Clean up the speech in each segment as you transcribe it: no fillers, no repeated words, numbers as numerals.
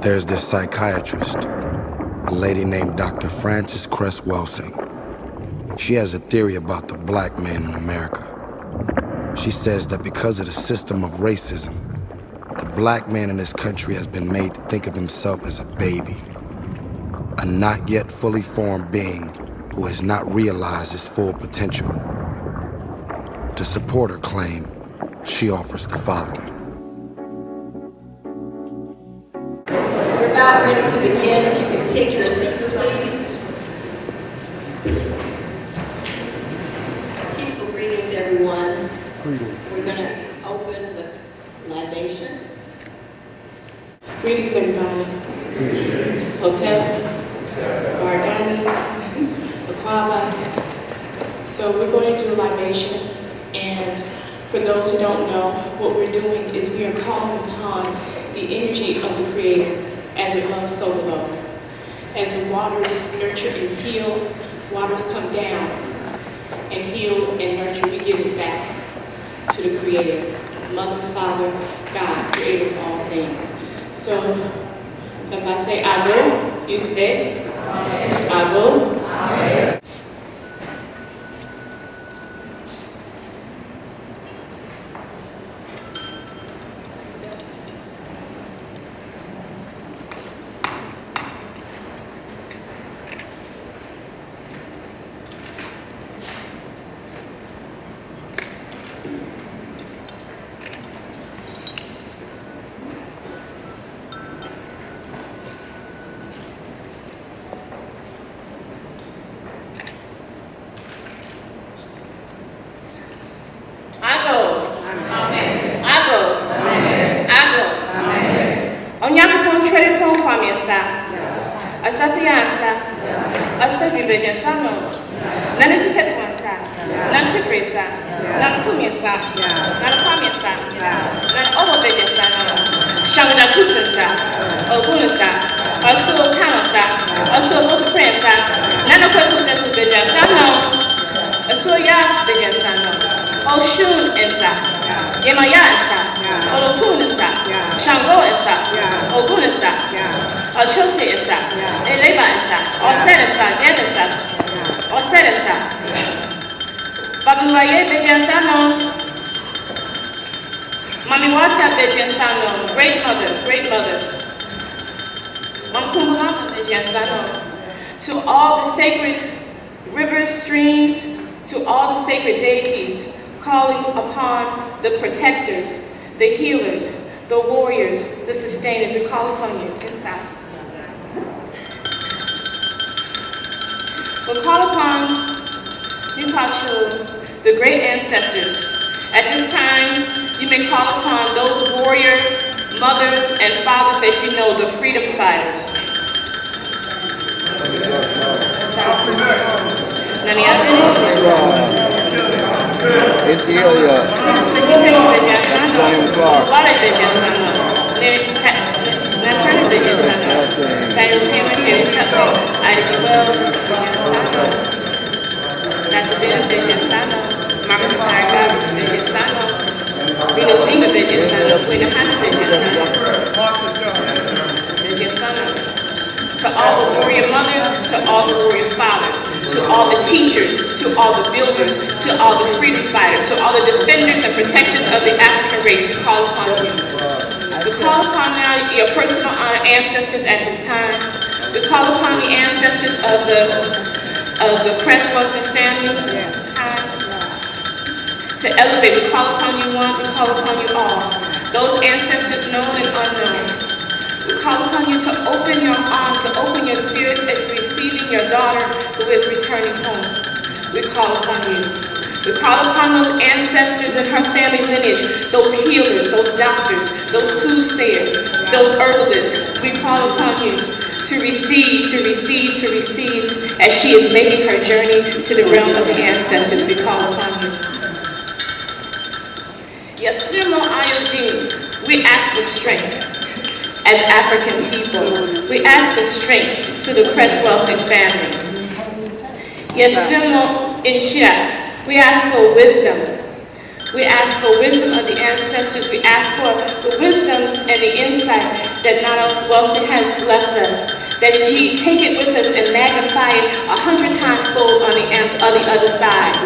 There's this psychiatrist, a lady named Dr. Frances Cress Welsing. She has a theory about the black man in America. She says that because of the system of racism, the black man in this country has been made to think of himself as a baby, a not yet fully formed being who has not realized his full potential. To support her claim, she offers the following. We're about ready to begin. If you can take your seats, please. Peaceful greetings, everyone. We're going to open with libation. Greetings, everybody. Hotel, Bardani, Aquaba. So we're going to do a libation, and for those who don't know, what we're doing is we are calling upon the energy of the Creator as it loves so below. As the waters nurture and heal, waters come down and heal and nurture. We give it back to the Creator, Mother, Father, God, Creator of all things. So if I say I go, you say I go. Amen. To all the sacred rivers, streams, to all the sacred deities, calling upon the protectors, the healers, the warriors, the sustainers, we call upon you inside. We'll call upon you, Pachu, the great ancestors. At this time, you may call upon those warrior mothers and fathers that you know, the freedom fighters. To all the warrior mothers, to all the warrior fathers, to all the teachers, to all the builders, to all the freedom fighters, to all the defenders and protectors of the African race, we call upon you. We call upon now your personal ancestors at this time. We call upon the ancestors of the Cress Welsing family at this time. To elevate, we call upon you one, we call upon you all. Those ancestors known and unknown. We call upon you to open your arms, to open your spirit at receiving your daughter who is returning home. We call upon you. We call upon those ancestors and her family lineage, those healers, those doctors, those soothsayers, those herbalists. We call upon you to receive, as she is making her journey to the realm of the ancestors. We call upon you. Yasirmo Ayodin, we ask for strength. As African people, we ask for strength to the Cress Welsing family. Yesimo Inshia, we ask for wisdom. We ask for wisdom of the ancestors. We ask for the wisdom and the insight that Nana Welsing has left us, that she take it with us and magnify it 100 times fold on the other side.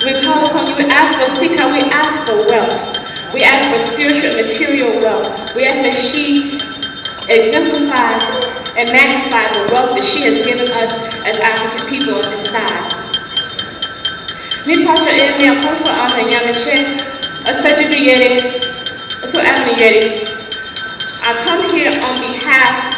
We call upon you, we ask for sikha, we ask for wealth. We ask for spiritual and material wealth. We ask that she exemplifies and magnifies the wealth that she has given us as African people on this side. Ni pacha A.M.E. apostle ana yamache, asajudu yere, so amni yere. I come here on behalf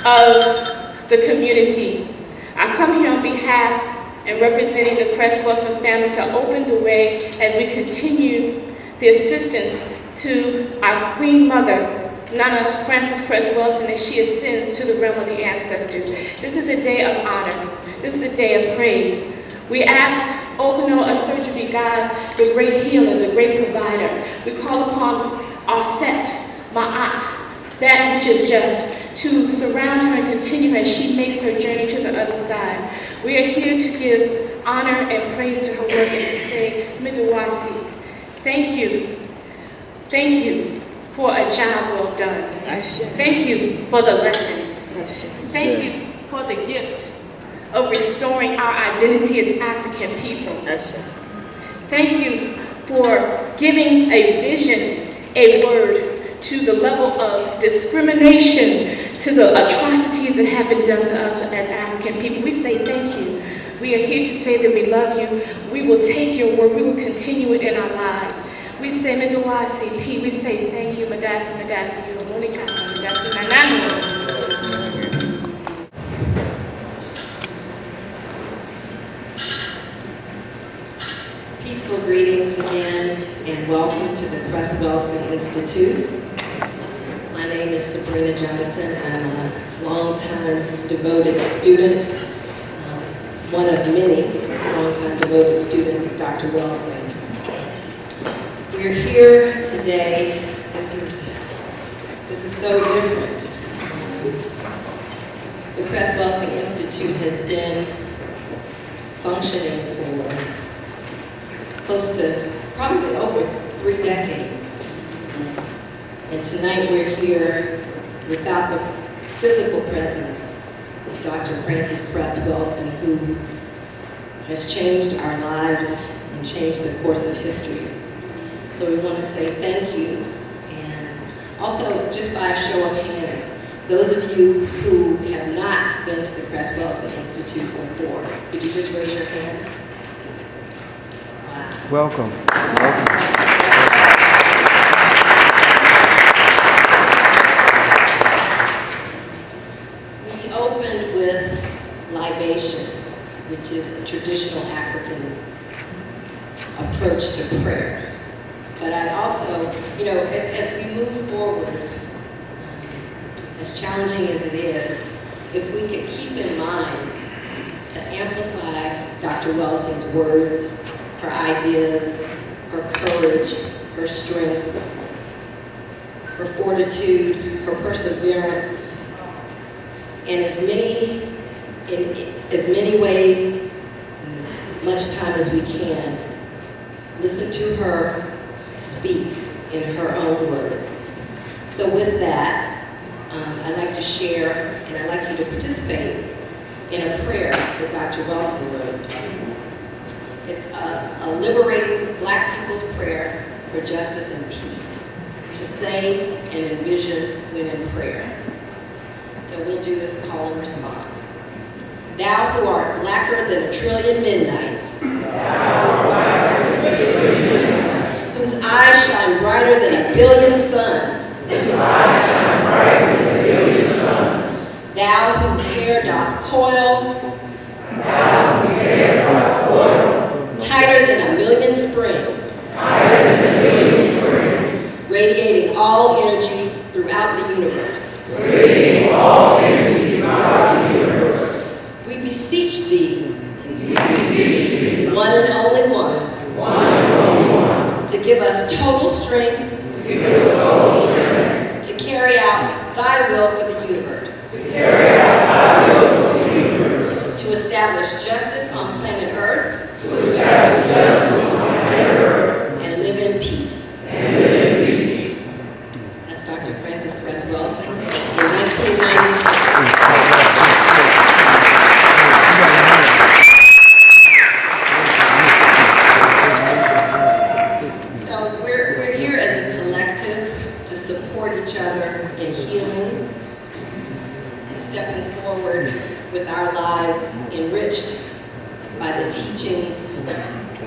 of the community. I come here on behalf and representing the Cress Welsing family to open the way as we continue the assistance to our Queen Mother, Nana Frances Cress Welsing, as she ascends to the realm of the ancestors. This is a day of honor. This is a day of praise. We ask, Okano, Asurjabi God, the great healer, the great provider. We call upon Aset, Ma'at, that which is just, to surround her and continue as she makes her journey to the other side. We are here to give honor and praise to her work and to say, Midawasi, thank you. Thank you for a job well done. Thank you for the lessons. Thank you for the gift of restoring our identity as African people. Thank you for giving a vision, a word, to the level of discrimination, to the atrocities that have been done to us as African people. We say thank you. We are here to say that we love you. We will take your word. We will continue it in our lives. We say Medawasi P. We say thank you, Madasi, Madasi, you Monikasa, Madasi, Manani. Peaceful greetings again, and welcome to the Cress Welsing Institute. My name is Sabrina Johnson. I'm a longtime devoted student, one of many longtime devoted students of Dr. Welsing. We're here today. This is so different. The Cress Welsing Institute has been functioning for close to probably over 3 decades. And tonight we're here without the physical presence of Dr. Frances Cress Welsing, who has changed our lives and changed the course of history. So we want to say thank you. And also, just by a show of hands, those of you who have not been to the Cress Welsing Institute before, could you just raise your hand? Welcome. We opened with libation, which is a traditional African approach to prayer. But I'd also, as we move forward, as challenging as it is, if we could keep in mind to amplify Dr. Welsing's words, her ideas, her courage, her strength, her fortitude, her perseverance, and in as many ways, as much time as we can, listen to her speak in her own words. So with that, I'd like to share, and I'd like you to participate in a prayer that Dr. Welsing wrote. It's a liberating Black people's prayer for justice and peace, to say and envision when in prayer. So we'll do this call and response. Thou who art blacker than a trillion midnights, whose eyes shine brighter than a billion suns, thou whose hair doth coil, tighter than a million springs, radiating all energy throughout the universe. We beseech thee, one and only one, to give us total strength, to carry out thy will for the universe, to establish justice on planet Earth, and live in peace. That's Dr. Frances Cress Welsing. support each other in healing and stepping forward with our lives enriched by the teachings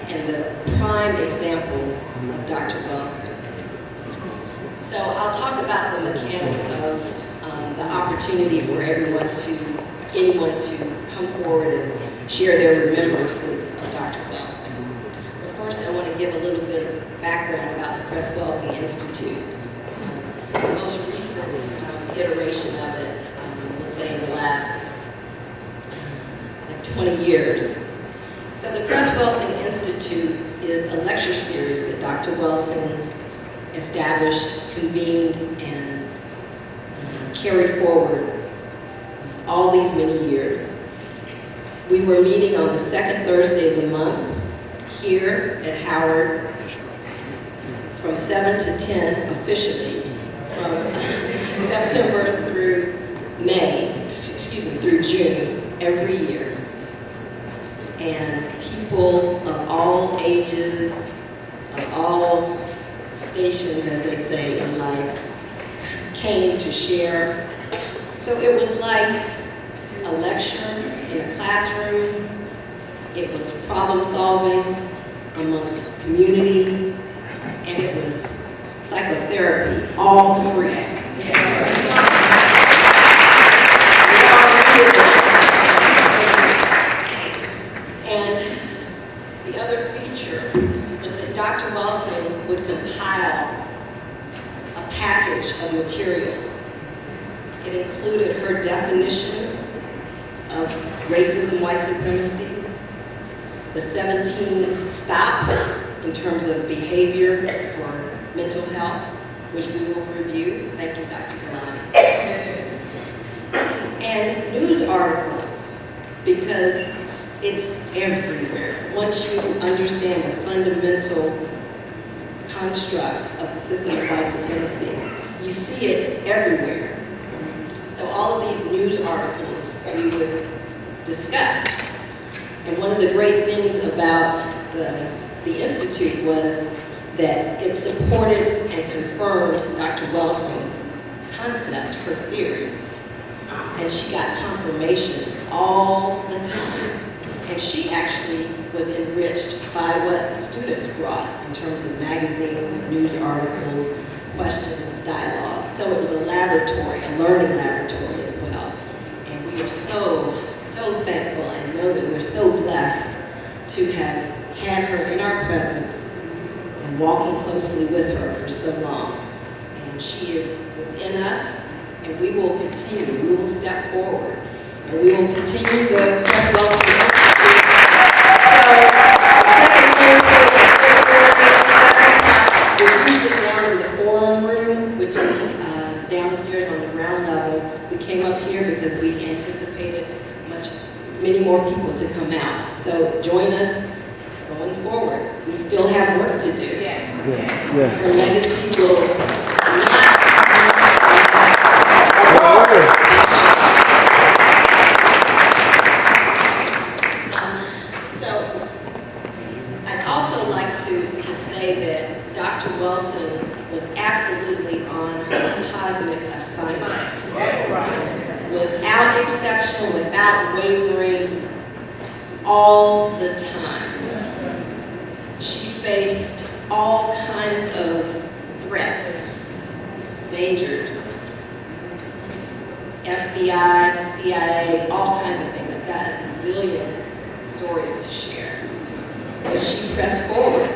and the prime example of Dr. Welsing. So I'll talk about the mechanics of the opportunity for anyone to come forward and share their remembrances of Dr. Welsing. But first, I want to give a little bit of background about the Cress Welsing Institute. The most recent iteration of it, we'll say in the last 20 years. So the Cress Welsing Institute is a lecture series that Dr. Welsing established, convened, and carried forward all these many years. We were meeting on the second Thursday of the month here at Howard from 7 to 10 officially, from September through through June every year. And people of all ages, of all stations, as they say in life, came to share. So it was like a lecture in a classroom. It was problem solving amongst community, and it was psychotherapy, all free. And the other feature was that Dr. Welsing would compile a package of materials. It included her definition of racism, white supremacy, the 17 stops in terms of behavior for mental health, which we will review. Thank you, Dr. Kalani. And news articles, because it's everywhere. Once you understand the fundamental construct of the system of white supremacy, you see it everywhere. So all of these news articles we would discuss. And one of the great things about the Institute was that it supported and confirmed Dr. Welsing's concept, her theory. And she got confirmation all the time. And she actually was enriched by what the students brought in terms of magazines, news articles, questions, dialogue. So it was a laboratory, a learning laboratory as well. And we are so thankful and know that we're so blessed to have had her in our presence and walking closely with her for so long. And she is within us, and we will continue. We will step forward, and we will continue the Cress Welsing Institute. So, we're usually down in the forum room, which is downstairs on the ground level. We came up here because we anticipated many more people to come out. So join us going forward. We still have work to do. Her legacy will not. So I'd also like to say that Dr. Welsing was absolutely on her cosmic assignment. Without exception, without wavering, all the time. She faced all kinds of threats, dangers, FBI, CIA, all kinds of things. I've got a gazillion stories to share. But she pressed forward.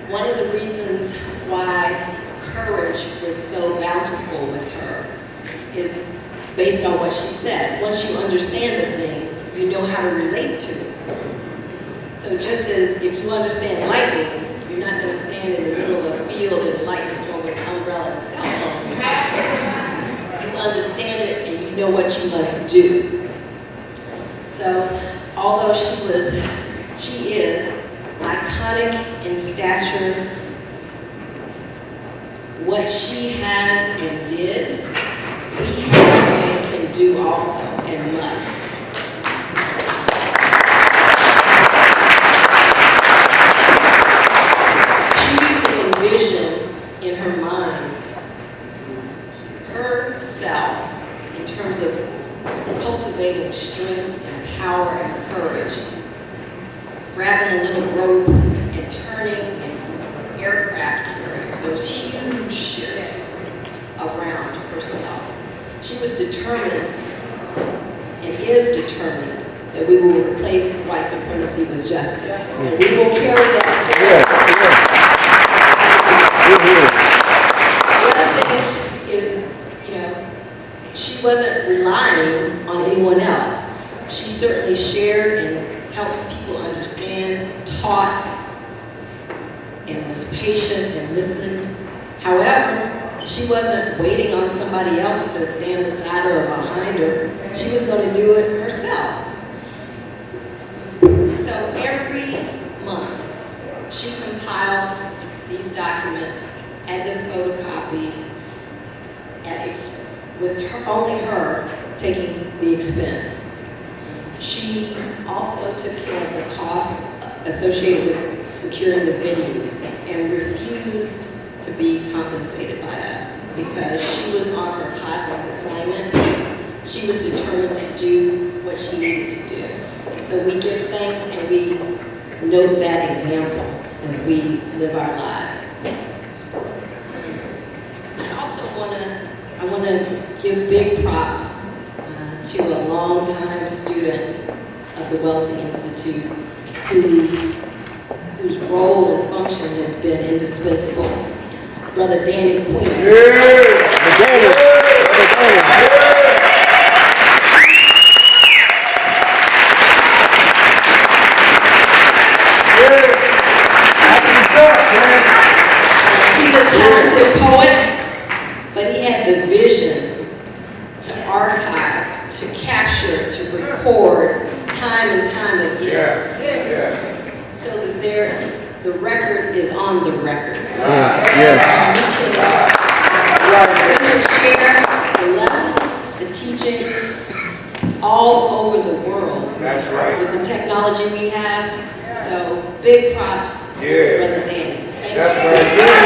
One of the reasons why courage was so bountiful with her is based on what she said. Once you understand the thing, you know how to relate to it. So just as if you understand lightning, you're not going to stand in the middle of a field and the lightning storm with an umbrella and a cell phone. You understand it and you know what you must do. So although she is iconic in stature, what she has and did, we have and can do also and must. She used to envision in her mind take strength and power and courage. Grabbing a little rope and turning an aircraft carrier, those huge ships, around herself. She was determined, and is determined, that we will replace white supremacy with justice. And we will carry that. The other thing is, you know, she wasn't relying on anyone else. She certainly shared and helped people understand, taught, and was patient and listened. However, she wasn't waiting on somebody else to stand beside her or behind her. She was going to do it herself. So every month, she compiled these documents, had them photocopied, with only her taking the expense. She also took care of the cost associated with securing the venue and refused to be compensated by us because she was on her classwork assignment. She was determined to do what she needed to do. So we give thanks and we note that example as we live our lives. I want to give big props to a longtime student of the Welsing Institute whose role and function has been indispensable. Brother Danny Quinn. He's a talented poet, but he had the vision to archive, to capture, to record time and time again. So that the record is on the record. Share the lessons, the teaching all over the world. That's right. With the technology we have. So big props, Brother Danny. Thank you. Right.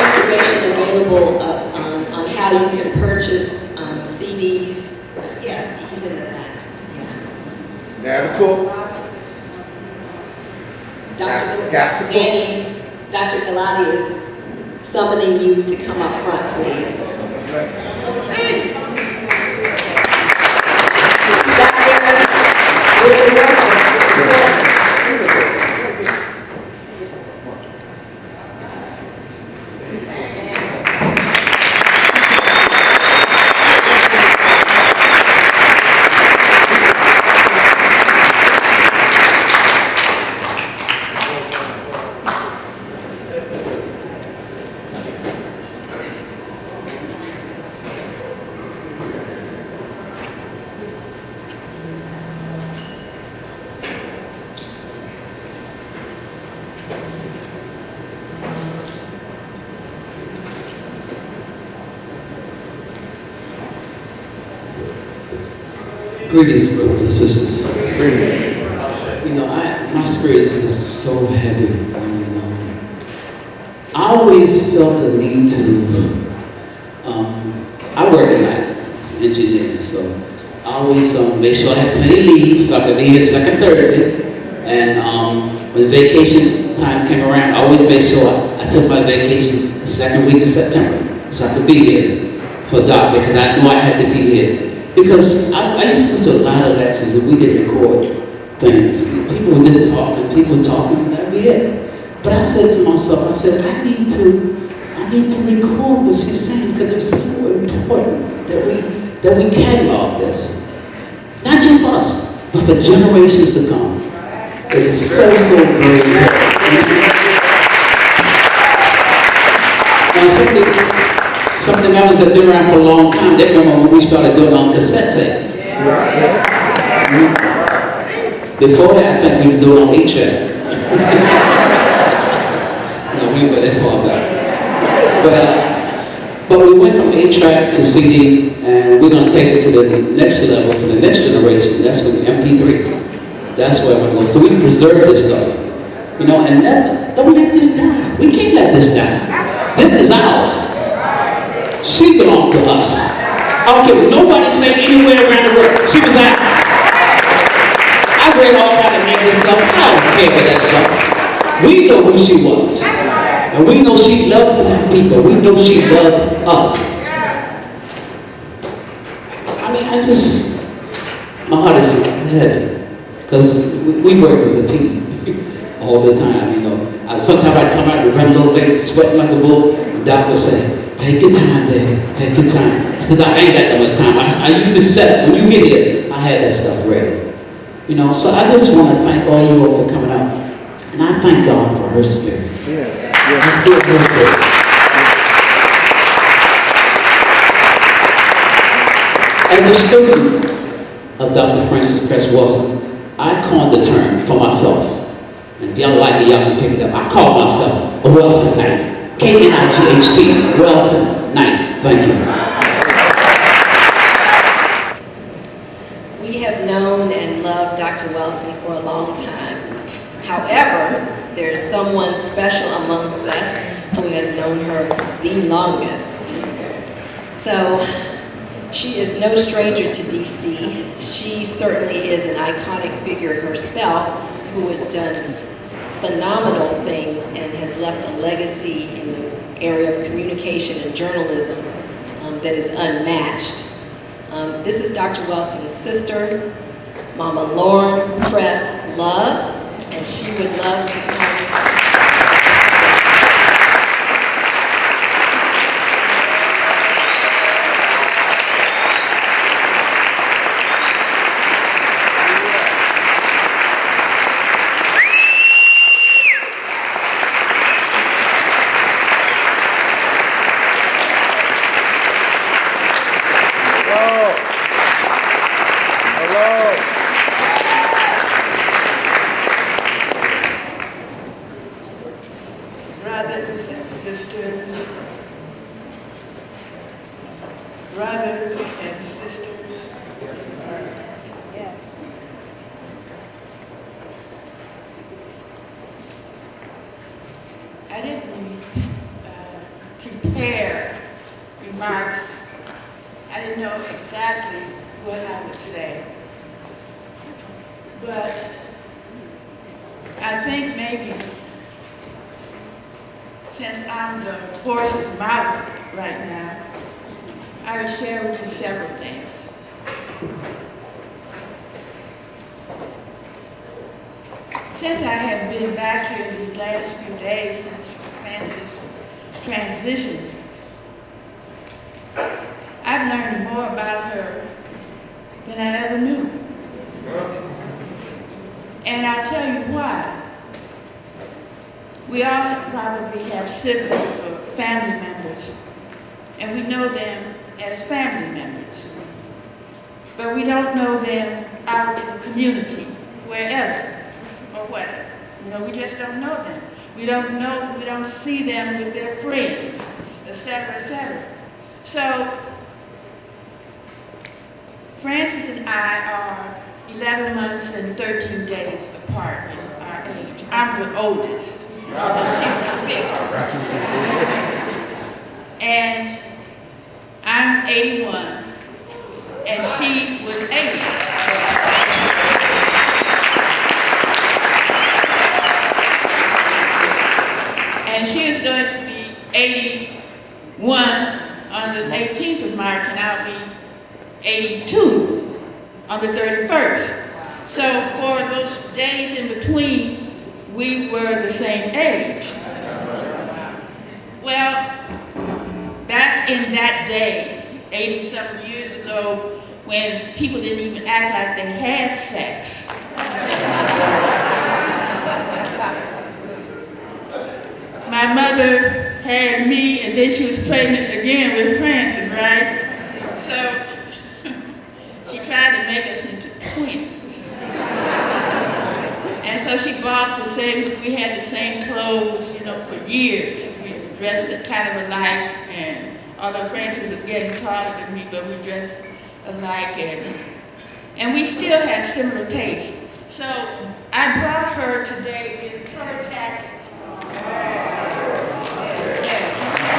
Information available on how you can purchase CDs. Yes, he's in the back. Now the cook. Danny, Dr. Galati is summoning you to come up front, please. Hey. He's back there really working. Greetings, brothers and sisters. Greetings. You know, my spirit is so heavy. I mean, I always felt the need to. I work at night as an engineer, so I always make sure I have plenty of leave so I could be here second Thursday. And when vacation time came around, I always made sure I took my vacation the second week of September so I could be here for Doc because I knew I had to be here. Because I used to go to a lot of lectures and we didn't record things. People were just talking, and that'd be it. But I said to myself, I said, I need to record what she's saying because it's so important that we catalog this. Not just for us, but for generations to come. It is so great. Now something else that's been around for a long time. They remember when we started doing on cassette tape. Before that, I think we were doing on 8-track. No, we went that far back. But we went from 8-track to CD, and we're going to take it to the next level for the next generation. That's with the MP3. That's where we're going. So we preserve this stuff, you know, and don't let this die. We can't let this die. This is ours. She belonged to us. I don't care what nobody say anywhere around the world. She was ours. I read all kind of negative stuff. I don't care for that stuff. We know who she was. And we know she loved black people. We know she loved us. I mean, my heart is heavy. Because we worked as a team all the time, you know. Sometimes I'd come out and run a little late, sweating like a bull. The doc would say, take your time, Dad, take your time. I said, Doc, I ain't got that much time. I usually set up. When you get here, I had that stuff ready. You know, so I just want to thank all you all for coming out. And I thank God for her spirit. As a student of Dr. Cress Welsing, I coined the term for myself. And if y'all like it, y'all can pick it up. I call myself a Welsing Knight. K-N-I-G-H-T, Welsing Knight. Thank you. We have known and loved Dr. Welsing for a long time. However, there's someone special amongst us who has known her the longest. So, she is no stranger to DC. She certainly is an iconic figure herself who has done phenomenal things and has left a legacy in the area of communication and journalism that is unmatched. This is Dr. Welsing's sister, Mama Lauren Cress Love, and she would love to come. Since I have been back here these last few days since Francis transitioned, I've learned more about her than I ever knew. And I'll tell you why. We all probably have siblings or family members, and we know them as family members. But we don't know them out in the community, wherever. Or what? You know, we just don't know them. We don't see them with their friends, etc., etc. So, Francis and I are 11 months and 13 days apart in our age. I'm the oldest. And I'm 81, and she was 80. And she is going to be 81 on the 18th of March, and I'll be 82 on the 31st. So for those days in between, we were the same age. Well, back in that day, 80-something years ago, when people didn't even act like they had sex, my mother had me, and then she was pregnant again with Francis, right? So she tried to make us into twins. And so she bought the same, we had the same clothes, you know, for years. We dressed kind of alike, and although Francis was getting taller than me, but we dressed alike, and we still have similar tastes. So I brought her today in her jacket. Yeah.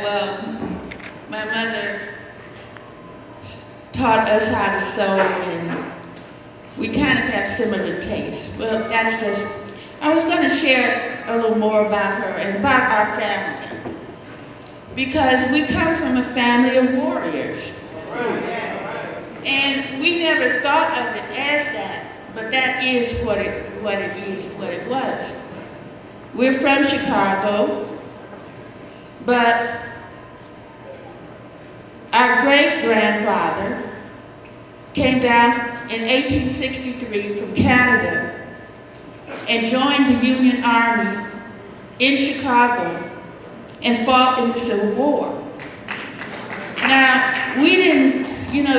well, my mother taught us how to sew, and we kind of have similar tastes. Well, that's just, I was going to share a little more about her and about our family. Because we come from a family of warriors. And we never thought of it as that, but that is what it was. We're from Chicago, but our great-grandfather came down in 1863 from Canada and joined the Union Army in Chicago and fought in the Civil War. Now, we didn't,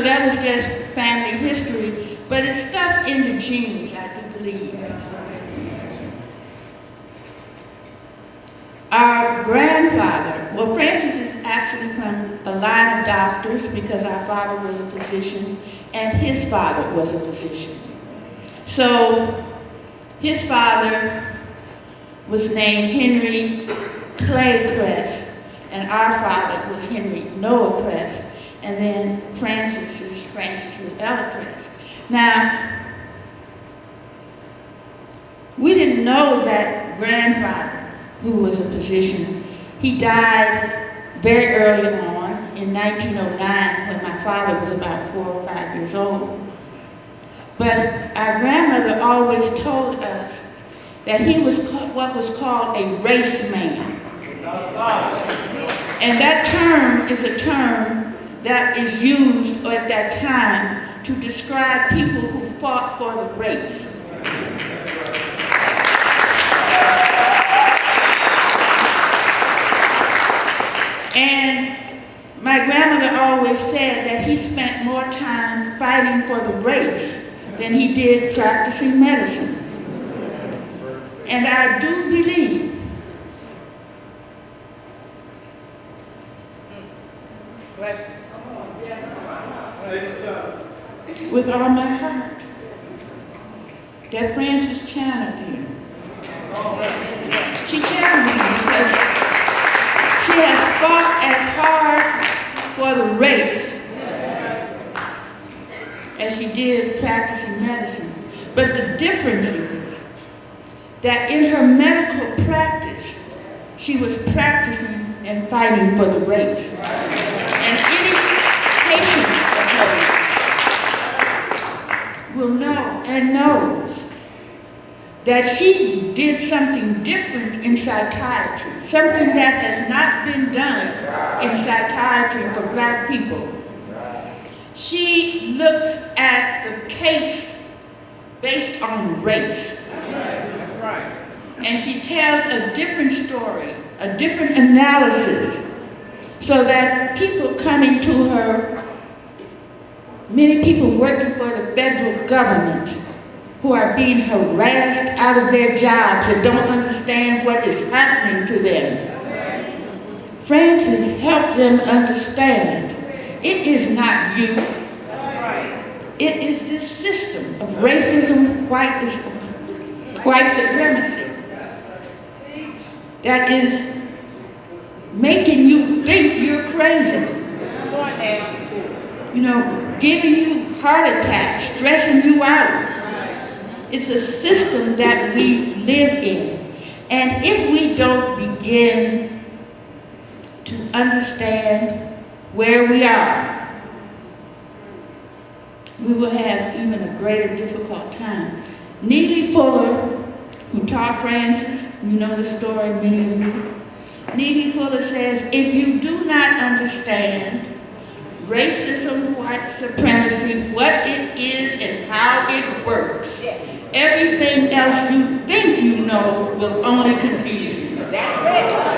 that was just family history, but it's stuff in the genes, I do believe. Our grandfather, well, Francis is actually from a line of doctors because our father was a physician and his father was a physician. So his father was named Henry Clay Cress, and our father was Henry Noah Cress, and then Francis is Francis Ella Cress. Now, we didn't know that grandfather, who was a physician, he died very early on in 1909 when my father was about 4 or 5 years old. But our grandmother always told us that he was what was called a race man. And that term is a term that is used at that time to describe people who fought for the race. And my grandmother always said that he spent more time fighting for the race than he did practicing medicine. And I do believe with all my heart that Frances channeled him. She channeled him because she has fought as hard for the race as she did practicing medicine. But the difference is that in her medical practice, she was practicing and fighting for the race. And any patient of hers will know and knows that she did something different in psychiatry, something that has not been done in psychiatry for black people. She looks at the case based on race. That's right. And she tells a different story, a different analysis, so that people coming to her, many people working for the federal government who are being harassed out of their jobs and don't understand what is happening to them. Frances helped them understand it is not you. It is this system of racism, white supremacy that is making you think you're crazy. Giving you heart attacks, stressing you out. It's a system that we live in. And if we don't begin to understand where we are, we will have even a greater difficult time. Neely Fuller, who taught Frances, you know the story, many of you. Neely Fuller says, if you do not understand racism, white supremacy, what it is and how it works, everything else you think you know will only confuse you. That's it.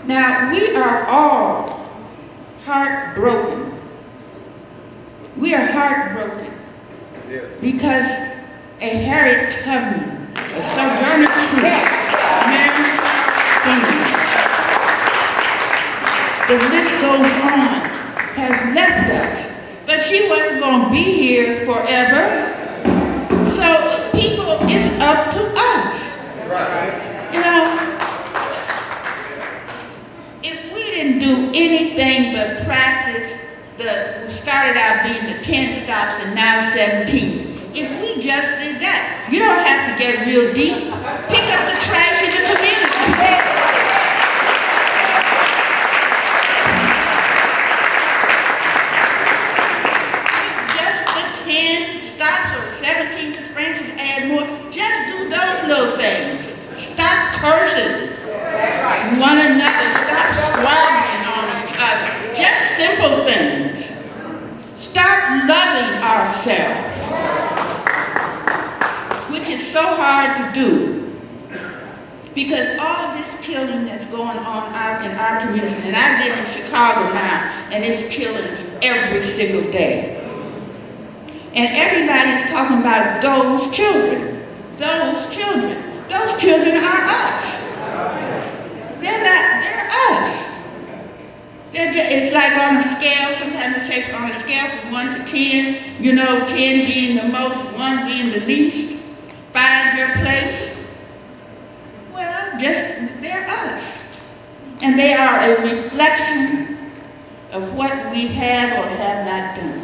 Now, we are all heartbroken. We are heartbroken because a Harriet Tubman, a Sojourner Truth, Mary Eve, the list goes on, has left us. But she wasn't going to be here forever. stops and now 17. If we just did that, you don't have to get real deep. Pick up the trash in the community. Just the 10 stops or 17 to Francis add more. Just do those little things. Stop cursing one another. Stop squabbling on each other. Just simple things. Start loving ourselves, which is so hard to do, because all this killing that's going on out in our community, and I live in Chicago now, and it's killings every single day. And everybody's talking about those children. Those children. Those children are us. They're us. It's like on a scale, sometimes we say on a scale from 1 to 10, 10 being the most, 1 being the least. Find your place. Well, they're us. And they are a reflection of what we have or have not done.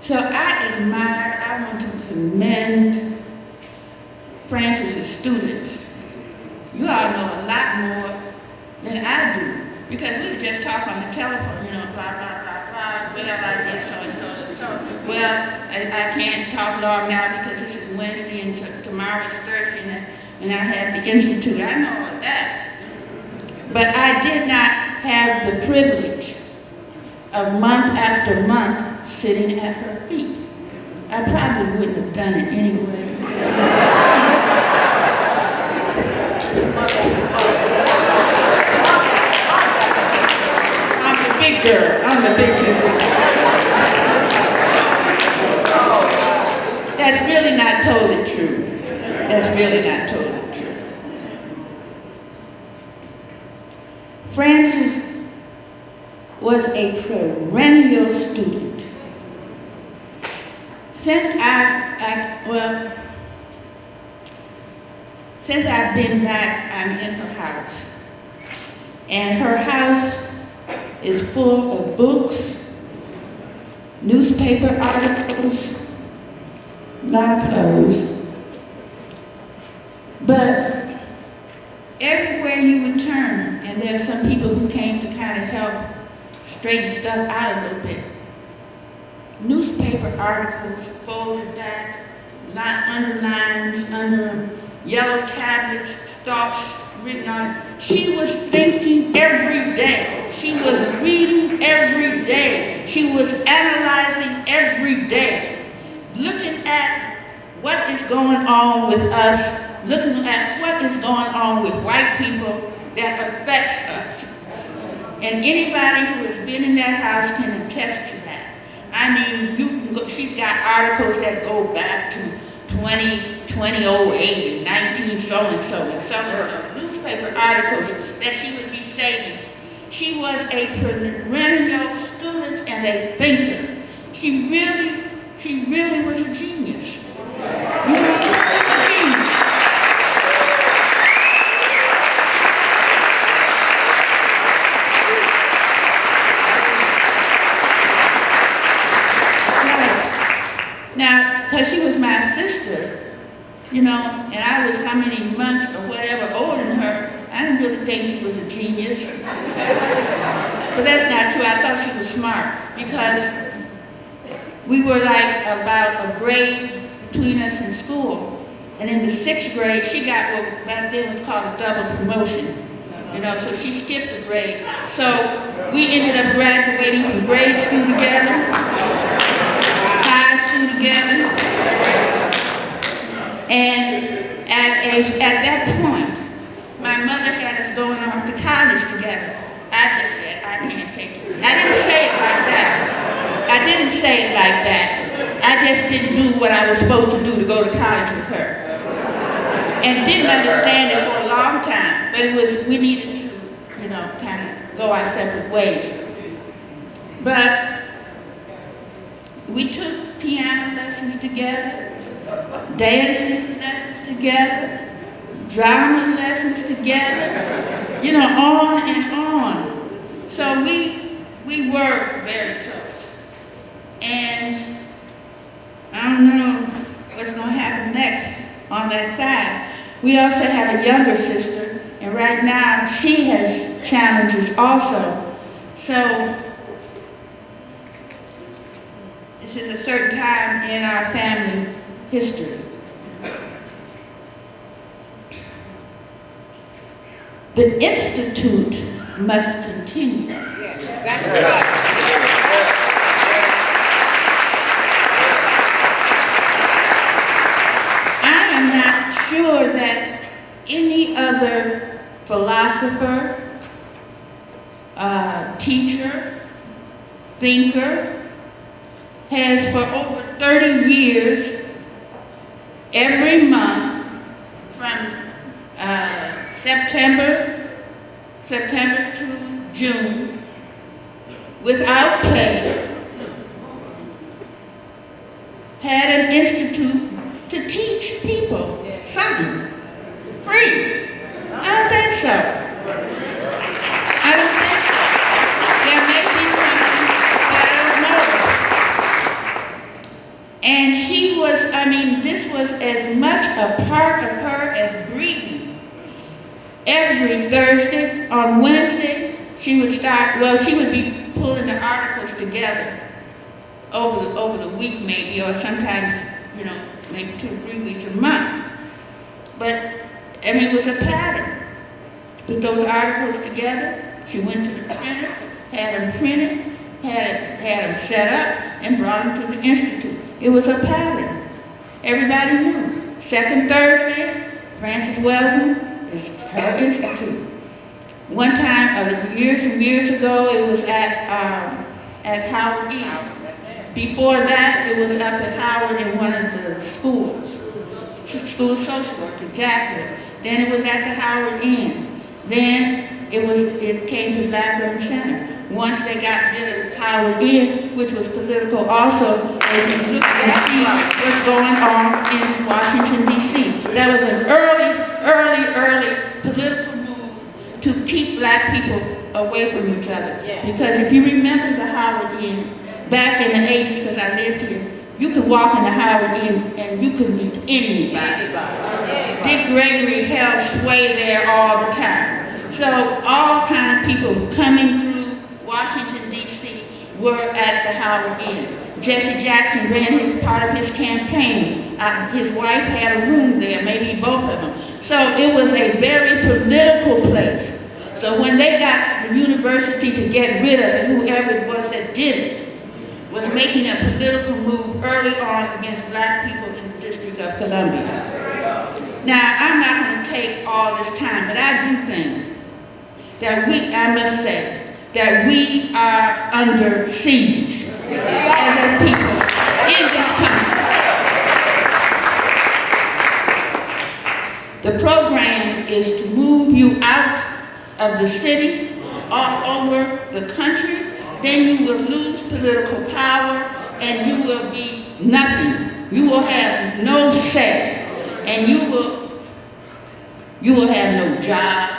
So I want to commend Francis's students. You all know a lot more than I do, because we just talk on the telephone, blah, blah, blah, blah, well, I did so and so and so. Well, I can't talk long now because this is Wednesday and tomorrow is Thursday and I have the Institute. I know all that. But I did not have the privilege of month after month sitting at her feet. I probably wouldn't have done it anyway. I'm the big girl. I'm the big sister. That's really not totally true. That's really not totally true. Francis was a perennial student. Since I've been back, I'm in her house. And her house is full of books, newspaper articles, a lot of clothes. But everywhere you would turn, and there are some people who came to kind of help straighten stuff out a little bit. Newspaper articles folded back, underlined under yellow tablets, thoughts written on it. She was thinking every day. She was reading every day. She was analyzing every day, looking at what is going on with us, looking at what is going on with white people that affects us. And anybody who has been in that house can attest to that. I mean, you can go, she's got articles that go back to 2008 and 19 so-and-so and so-and-so. Newspaper articles that she would be saving. She was a perennial student and a thinker. She really was a genius. You know, a genius. Now, because she was my sister, and I was how many months or whatever older than her, I didn't really think she was a genius. But that's not true. I thought she was smart because we were like about a grade between us in school. And in the 6th grade, she got what back then was called a double promotion. So she skipped a grade. So we ended up graduating from grade school together, high school together. And at that point, my mother had us going off to college together. I just said, I can't take it. I didn't say it like that. I just didn't do what I was supposed to do to go to college with her. And didn't understand it for a long time. But we needed to, kind of go our separate ways. But we took piano lessons together, dancing lessons together, drama lessons together, on and on. So we were very close. that side. We also have a younger sister, and right now she has challenges also. So this is a certain time in our family history. The Institute must continue. Yes, that's right. I am not sure that any other philosopher, teacher, thinker has for over 30 years, every month from September to June, without pay, had an institute to teach people something free. I don't think so. I don't think so. There may be something that I don't know. And she was, I mean, this was as much a part of her as breathing. Every Thursday, on Wednesday, she would start, well, she would be pulling the articles together over the week maybe, or sometimes, you know, maybe 2 or 3 weeks a month. But, I mean, it was a pattern. Put those articles together, she went to the printer, had them printed, had them set up, and brought them to the Institute. It was a pattern. Everybody knew. Second Thursday, Frances Welsing is her institute. One time, years and years ago, it was at Howard E. Before that, it was up at Howard in one of the schools. School of social work, exactly. Then it was at the Howard Inn. Then it came to Black River Center. Once they got rid of Howard Inn, which was political also, as you look and see what's going on in Washington, D.C. That was an early political move to keep black people away from each other. Because if you remember the Howard Inn, back in the 80s, because I lived here, you could walk in the Howard Inn and you could meet anybody. Dick Gregory held sway there all the time. So all kind of people coming through Washington, D.C. were at the Howard Inn. Jesse Jackson ran part of his campaign. His wife had a room there, maybe both of them. So it was a very political place. So when they got the university to get rid of it, whoever it was that did it, was making a political move early on against black people in the District of Columbia. Now, I'm not going to take all this time, but I do think that I must say, that we are under siege as a people in this country. The program is to move you out of the city, all over the country. Then you will lose political power and you will be nothing. You will have no say and you will have no jobs.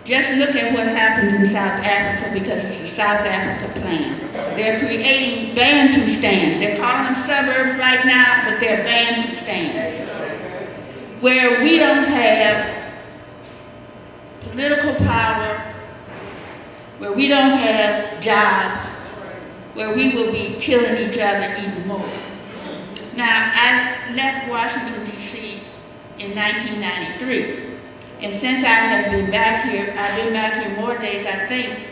Just look at what happened in South Africa, because it's a South Africa plan. They're creating Bantu stands. They're calling them suburbs right now, but they're Bantu stands, where we don't have political power, where we don't have jobs, where we will be killing each other even more. Now, I left Washington, D.C. in 1993. And since I have been back here, I've been back here more days, I think,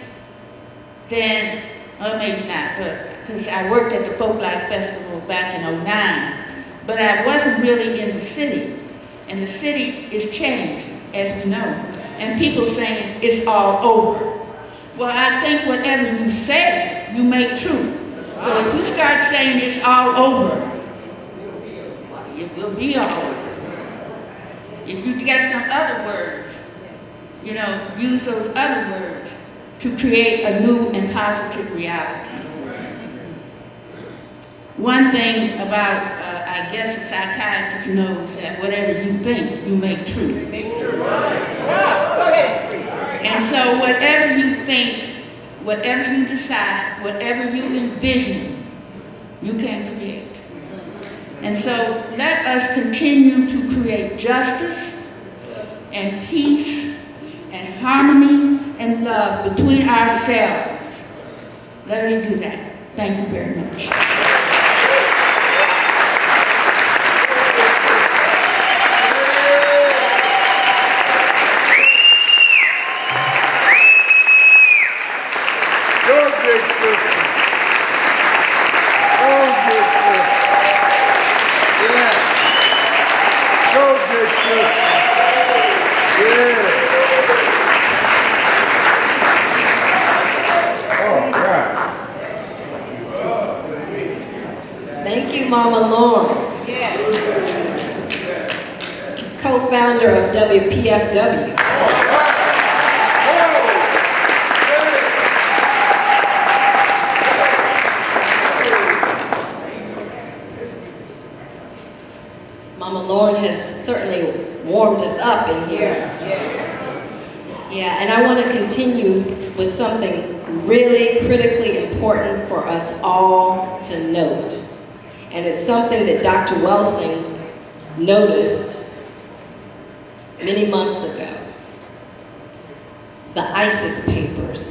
than, or maybe not, but because I worked at the Folklife Festival back in '09. But I wasn't really in the city. And the city is changed, as we know. And people saying it's all over. Well, I think whatever you say, you make true. So if you start saying it's all over, it will be all over. If you get some other words, you know, use those other words to create a new and positive reality. One thing about, I guess a psychiatrist knows that whatever you think, you make true. And so whatever you think, whatever you decide, whatever you envision, you can create. And so let us continue to create justice and peace and harmony and love between ourselves. Let us do that. Thank you very much. Thank you, Mama Lauren. Co-founder of WPFW. Mama Lauren has certainly warmed us up in here. Yeah, and I want to continue with something really critically important for us all to note. And it's something that Dr. Welsing noticed many months ago. The ISIS papers.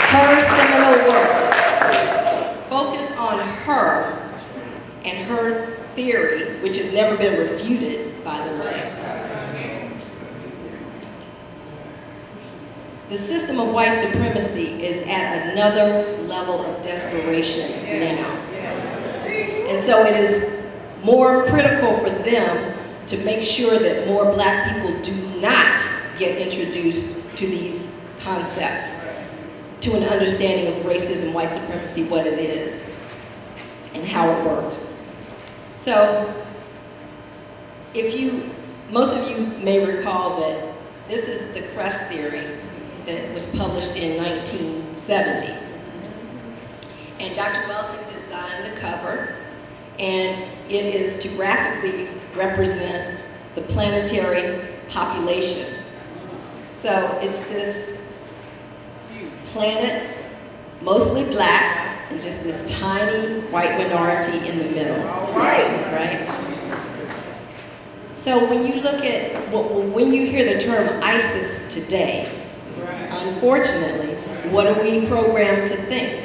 Her seminal work focused on her and her theory, which has never been refuted, by the way. The system of white supremacy is at another level of desperation now. And so it is more critical for them to make sure that more black people do not get introduced to these concepts, to an understanding of racism, white supremacy, what it is, and how it works. So, most of you may recall that this is the Crest theory that was published in 1970. And Dr. Welsing designed the cover, and it is to graphically represent the planetary population. So it's this planet, mostly black, and just this tiny white minority in the middle. Right? So when you look at, when you hear the term ISIS today, unfortunately, what are we programmed to think?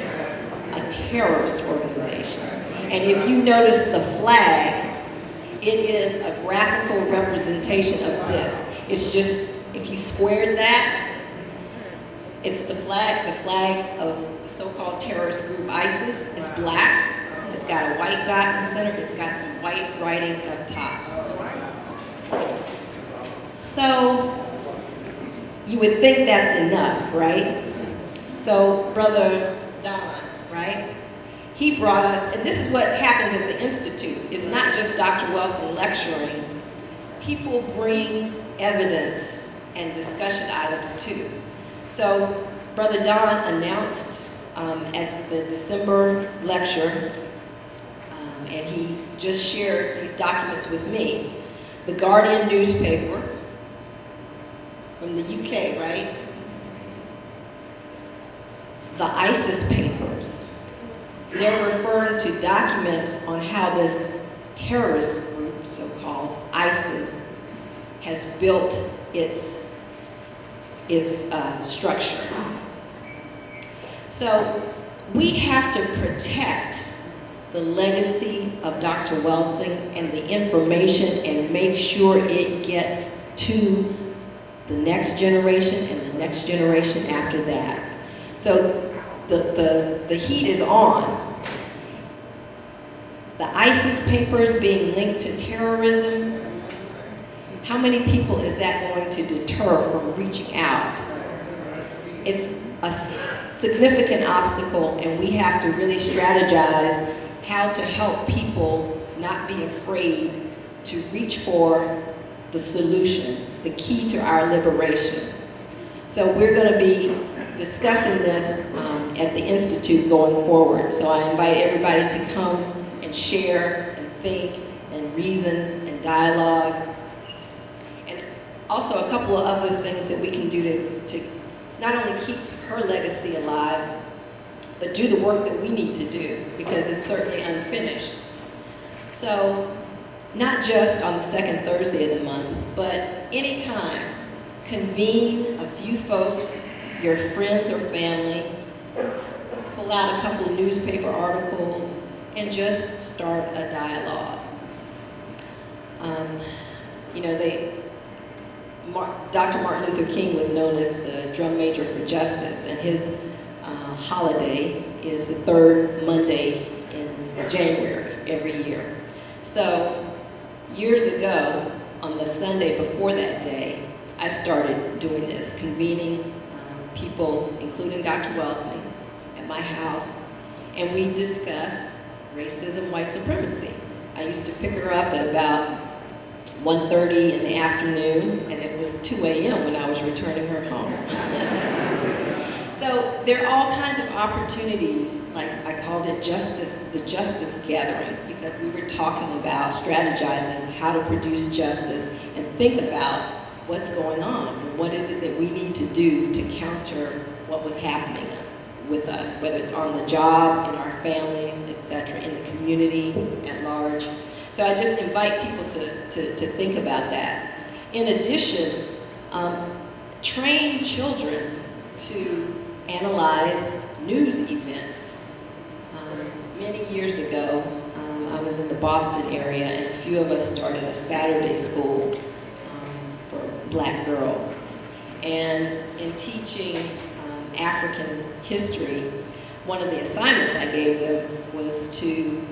A terrorist organization. And if you notice the flag, it is a graphical representation of this. It's just, if you squared that, it's the flag of the so-called terrorist group ISIS. It's black, it's got a white dot in the center, it's got the white writing up top. So, you would think that's enough, right? So, Brother Don, right? He brought us, and this is what happens at the Institute. It's not just Dr. Welsing lecturing. People bring evidence and discussion items too. So, Brother Don announced at the December lecture, and he just shared these documents with me. The Guardian newspaper from the UK, right? The ISIS papers. They're referring to documents on how this terrorist group, so-called ISIS, has built its structure. So we have to protect the legacy of Dr. Welsing and the information and make sure it gets to the next generation and the next generation after that. So the heat is on. The ISIS papers being linked to terrorism, how many people is that going to deter from reaching out? It's a significant obstacle, and we have to really strategize how to help people not be afraid to reach for the solution, the key to our liberation. So we're going to be discussing this at the Institute going forward. So I invite everybody to come and share and think and reason and dialogue. And also a couple of other things that we can do to not only keep her legacy alive, but do the work that we need to do, because it's certainly unfinished. So, not just on the second Thursday of the month, but anytime, convene a few folks, your friends or family, pull out a couple of newspaper articles, and just start a dialogue. Dr. Martin Luther King was known as the drum major for justice, and his holiday is the third Monday in January every year. So years ago, on the Sunday before that day, I started doing this, convening people, including Dr. Welsing, at my house, and we discuss racism, white supremacy. I used to pick her up at about 1:30 in the afternoon, and it was 2 a.m. when I was returning her home. So there are all kinds of opportunities, like I called it the justice gathering, because we were talking about strategizing how to produce justice and think about what's going on and what is it that we need to do to counter what was happening with us, whether it's on the job, in our families, etc., in the community at large. So I just invite people to think about that. In addition, train children to analyze news events. Many years ago, I was in the Boston area, and a few of us started a Saturday school for black girls. And in teaching African history, one of the assignments I gave them was to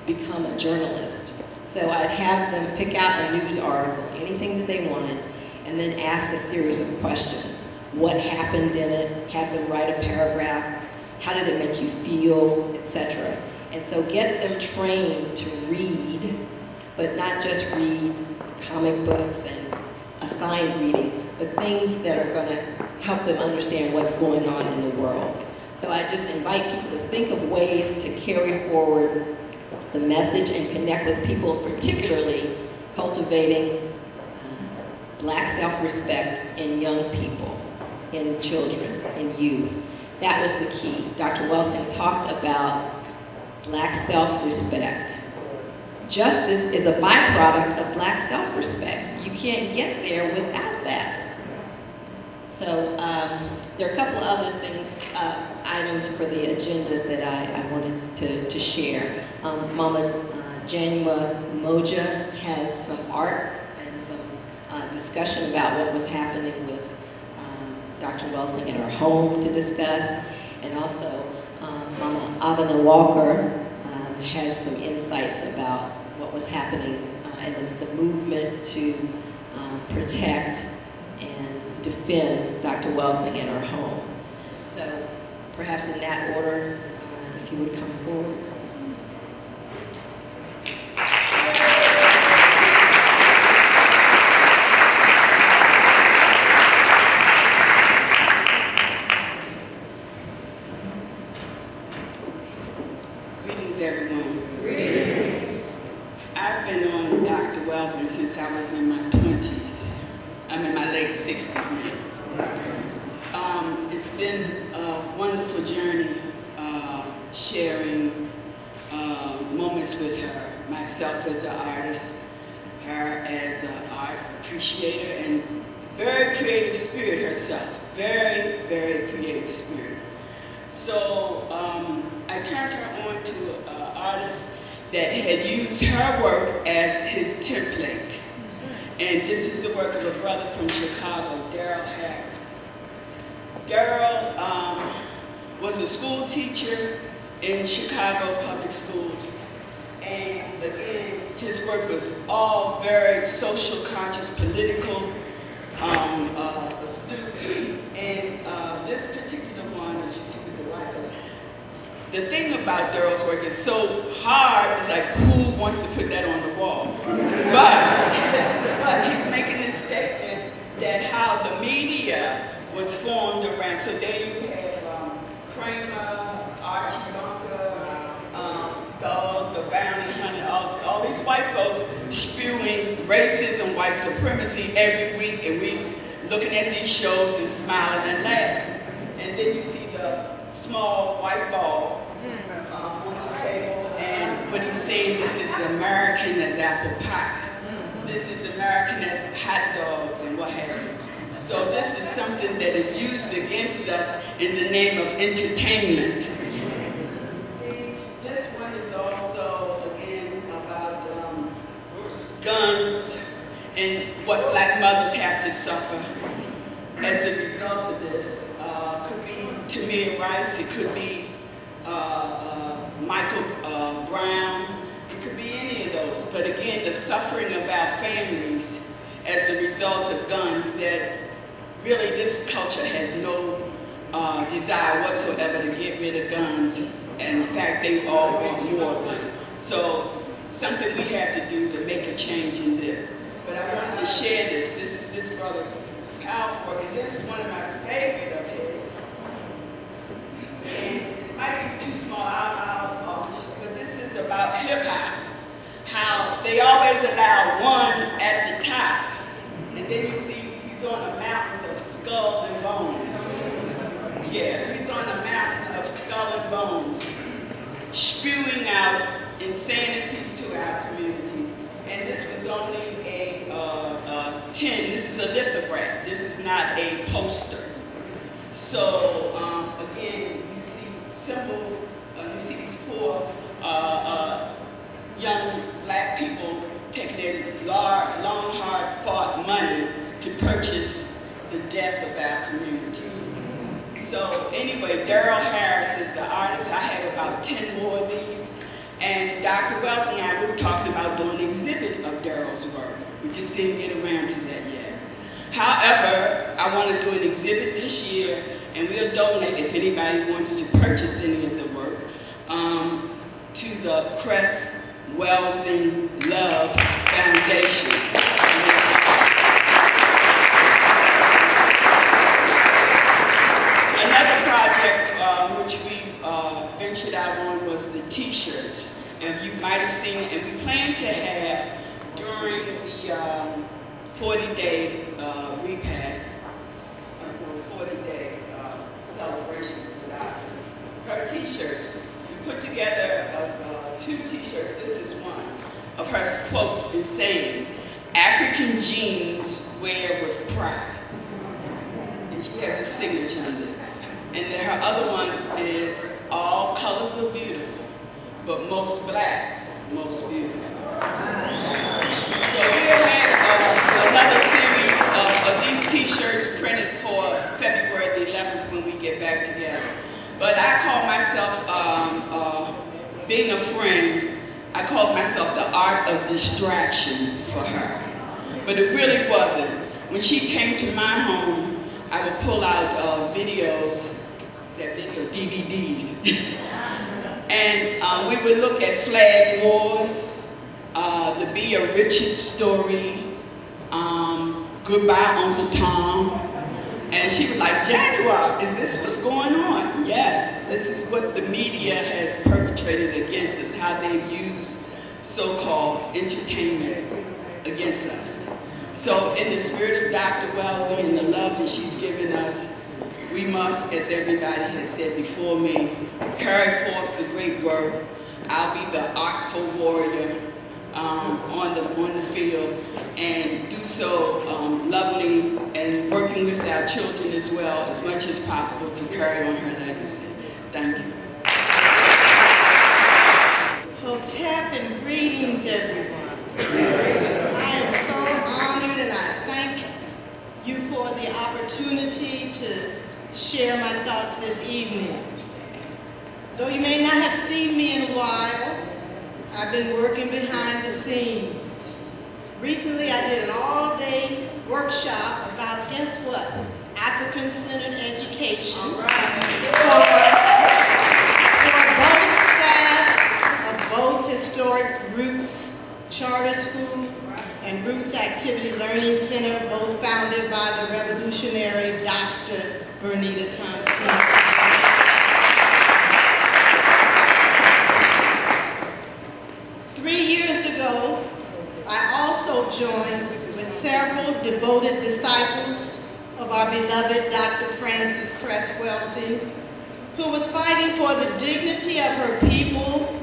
become a journalist. So I'd have them pick out a news article, anything that they wanted, and then ask a series of questions. What happened in it, have them write a paragraph, how did it make you feel, etc. And so get them trained to read, but not just read comic books and assigned reading, but things that are going to help them understand what's going on in the world. So I just invite people to think of ways to carry forward the message and connect with people, particularly cultivating black self-respect in young people, in children, in youth. That was the key. Dr. Welsing talked about black self-respect. Justice is a byproduct of black self-respect. You can't get there without that. So there are a couple of other things, items for the agenda that I wanted to share. Mama Janua Moja has some art and some discussion about what was happening with Dr. Welsing in her home to discuss. And also Mama Avana Walker has some insights about what was happening and the movement to protect and defend Dr. Welsing in her home. So perhaps in that order, if you would come forward. Greetings, everyone. Greetings. I've been on Dr. Welsing since I was in my 20s. I'm in my late 60s now. It's been a wonderful journey sharing moments with her, myself as an artist, her as an art appreciator, and very creative spirit herself. Very, very creative spirit. So I turned her on to an artist that had used her work as his template. And this is the work of a brother from Chicago, Daryl Harris. Daryl was a school teacher in Chicago public schools. And again, his work was all very social conscious, political, astute. And this particular one that you see with the white girls, the thing about Daryl's work is so hard, it's like, who wants to put that on the wall? But he's making this statement that how the media was formed around, so there you have Kramer, Archie Bunker, Doug, the Bounty Hunter, all these white folks spewing racism, white supremacy every week, and we looking at these shows and smiling and laughing. And then you see the small white ball on the table, and what he's saying apple pie. This is American as hot dogs and what have you. So this is something that is used against us in the name of entertainment. This one is also, again, about guns and what black mothers have to suffer as a result of this. Could be Tamir Rice, it could be Michael Brown, it could be any of those. But again, the suffering of our families as a result of guns, that really this culture has no desire whatsoever to get rid of guns. And in fact, they all want more of them. So something we have to do to make a change in this. But I wanted to share this. This is this brother's powerful work, and this is one of my favorite of his. And it might be too small, but this is about hip hop. How they always allow one at the top, and then you see he's on the mountains of skull and bones. Yeah, he's on the mountain of skull and bones, spewing out insanities to our communities. And this was only a 10. This is a lithograph. This is not a poster. So again, you see symbols. You see these poor young black people taking their long, hard-fought money to purchase the death of our community. So anyway, Daryl Harris is the artist. I have about 10 more of these. And Dr. Welsing and I were talking about doing an exhibit of Daryl's work. We just didn't get around to that yet. However, I want to do an exhibit this year, and we'll donate, if anybody wants to purchase any of the work, to the Cress Welsing Love Foundation. Another project which we ventured out on was the t-shirts. And you might have seen it, and we plan to have during the 40-day repast, 40-day celebration her t-shirts. We put together 2 t-shirts. This is one of her quotes and saying, "African jeans wear with pride." And she has a signature on it. And then her other one is, "All colors are beautiful, but most black, most beautiful." So we'll have another series of these t-shirts printed for February the 11th when we get back together. But I call myself, being a friend, I called myself the art of distraction for her. But it really wasn't. When she came to my home, I would pull out videos, DVDs. And we would look at Flag Wars, the Be a Richard story, Goodbye Uncle Tom. And she was like, "Jaguar, is this what's going on?" Yes, this is what the media has perpetrated against us, how they've used so-called entertainment against us. So in the spirit of Dr. Welsing and the love that she's given us, we must, as everybody has said before me, carry forth the great work. I'll be the artful warrior on the field, and do so lovingly and working with our children as well as much as possible to carry on her legacy. Thank you. Hotep and greetings, everyone. I am so honored, and I thank you for the opportunity to share my thoughts this evening. Though you may not have seen me in a while, I've been working behind the scenes. Recently, I did an all-day workshop about, guess what? African-centered education. All right. For both staffs of both historic Roots Charter School and Roots Activity Learning Center, both founded by the revolutionary Dr. Bernita Thompson. 3 years ago, I also joined with several devoted disciples of our beloved Dr. Cress Welsing, who was fighting for the dignity of her people,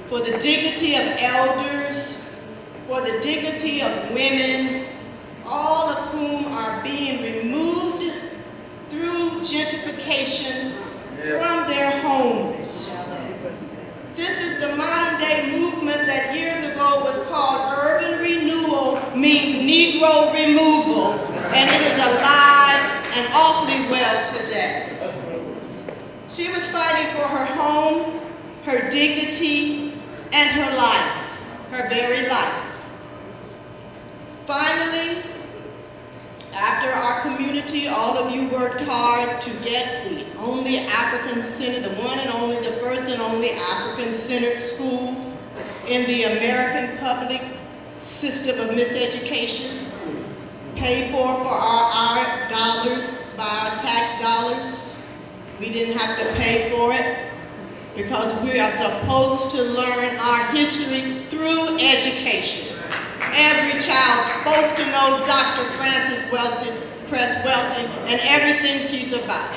for the dignity of elders, for the dignity of women, all of whom are being removed through gentrification from their homes. This is the modern day movement that years ago was called urban renewal, means Negro removal, and it is alive and awfully well today. She was fighting for her home, her dignity, and her life, her very life. Finally, after our community, all of you worked hard to get the only African-centered, the one and only, the first and only African-centered school in the American public system of miseducation, paid for our dollars, by our tax dollars. We didn't have to pay for it because we are supposed to learn our history through education. Every child's supposed to know Dr. Cress Welsing, and everything she's about.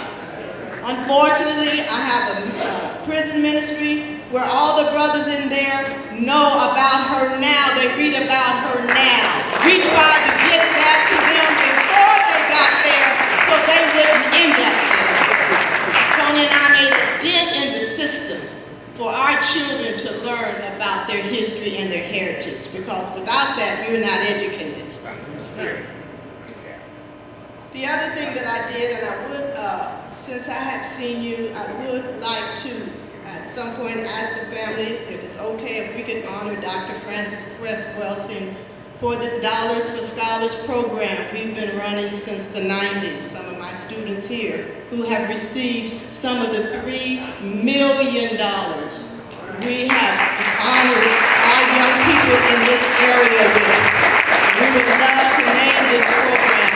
Unfortunately, I have a prison ministry where all the brothers in there know about her now. They read about her now. We tried to get that to them before they got there so they wouldn't end up there. Tony and I made a dent in the system for our children to learn about their history and their heritage, because without that, you're not educated. The other thing that I did, and I would, since I have seen you, I would like to, at some point, ask the family if it's okay if we could honor Dr. Frances Cress Welsing for this Dollars for Scholars program we've been running since the 90s. Some of my students here who have received some of the $3 million we have honored our young people in this area with. We would love to name this program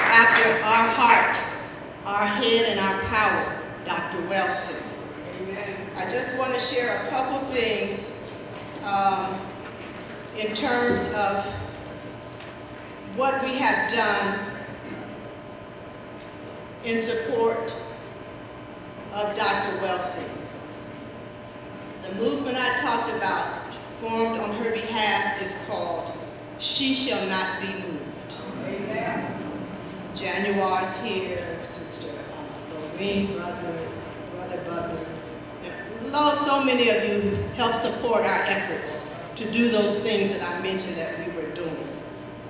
after our heart, our head, and our power, Dr. Welsing. I just want to share a couple things in terms of what we have done in support of Dr. Welsing. The movement I talked about, formed on her behalf, is called She Shall Not Be Moved. Amen. January's here, Sister Lorraine, Brother Butler. So many of you helped support our efforts to do those things that I mentioned that we were doing.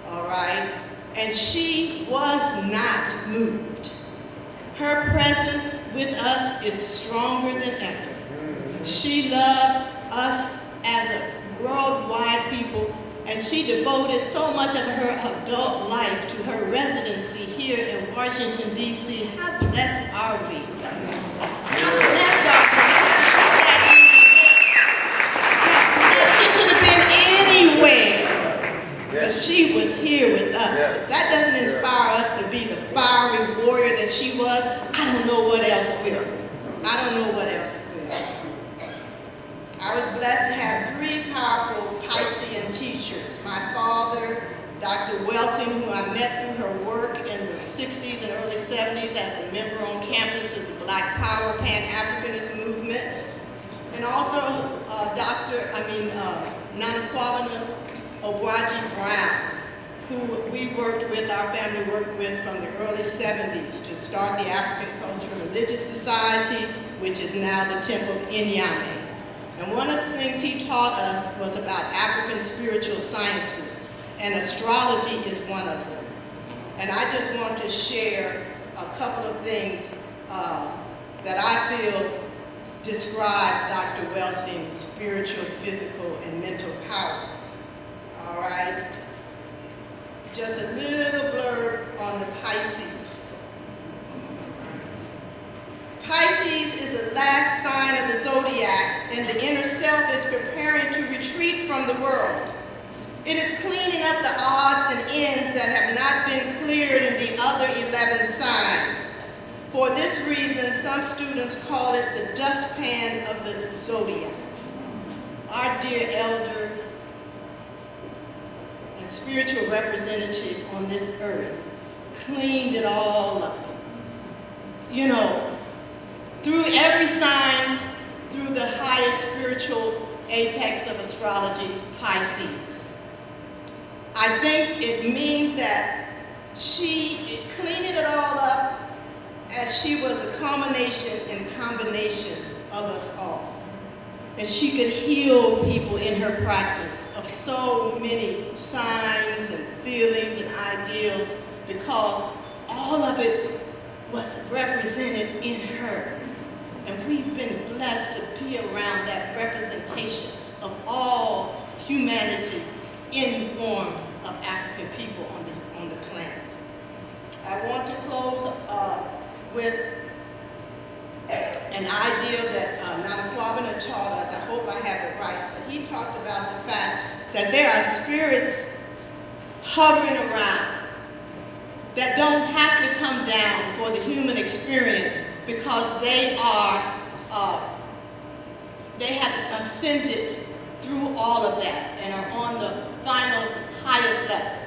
All right? And she was not moved. Her presence with us is stronger than ever. She loved us as a worldwide people, and she devoted so much of her adult life to her residency here in Washington, D.C. How blessed are we? How blessed are we? She could have been anywhere, but she was here with us. That doesn't inspire us to be the fiery warrior that she was. I don't know what else will. I don't know what else will. I was blessed to have three powerful Piscean teachers. My father, Dr. Welsing, who I met through her work in the 60s and early 70s as a member on campus of the Black Power Pan-Africanist movement. And also Nana Kwabena Obwaji Brown, who we worked with, our family worked with from the early 70s to start the African Cultural and Religious Society, which is now the Temple of A.M.E. And one of the things he taught us was about African spiritual sciences, and astrology is one of them. And I just want to share a couple of things that I feel describe Dr. Welsing's spiritual, physical, and mental power. All right? Just a little blurb on the Pisces. Pisces is the last sign of the zodiac, and the inner self is preparing to retreat from the world. It is cleaning up the odds and ends that have not been cleared in the other 11 signs. For this reason, some students call it the dustpan of the zodiac. Our dear elder and spiritual representative on this earth cleaned it all up. You know, through every sign, through the highest spiritual apex of astrology, Pisces. I think it means that she cleaned it all up as she was a culmination and combination of us all. And she could heal people in her practice of so many signs and feelings and ideals because all of it was represented in her. And we've been blessed to be around that representation of all humanity in the form of African people on the planet. I want to close with an idea that Nanakwabena taught us. I hope I have it right. But he talked about the fact that there are spirits hovering around that don't have to come down for the human experience because they have ascended through all of that and are on the final highest level.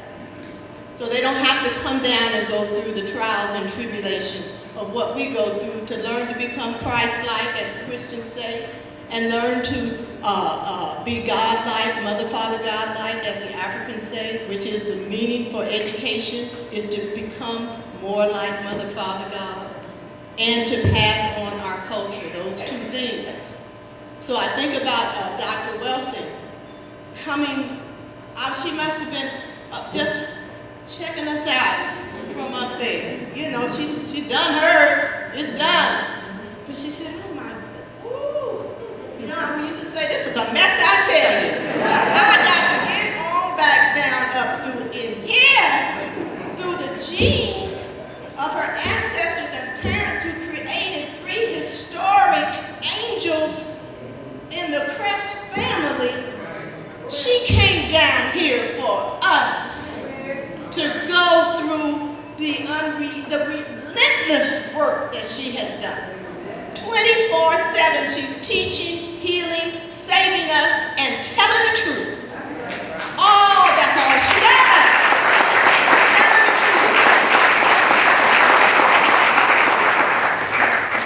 So they don't have to come down and go through the trials and tribulations of what we go through to learn to become Christ-like, as Christians say, and learn to be God-like, Mother, Father, God-like, as the Africans say, which is the meaning for education, is to become more like Mother, Father, God, and to pass on our culture, those two things. So I think about Dr. Welsing coming, she must have been just checking us out from up there. You know, she done hers, it's done. But she said, oh my, ooh, you know how we used to say, this is a mess, I tell you. I got to get on back down up through in here, through the genes of her ancestors and parents who created 3 historic angels in the Crest family. She came down here for us to go through the relentless work that she has done. 24/7, she's teaching, healing, saving us, and telling the truth. Oh, that's all she does.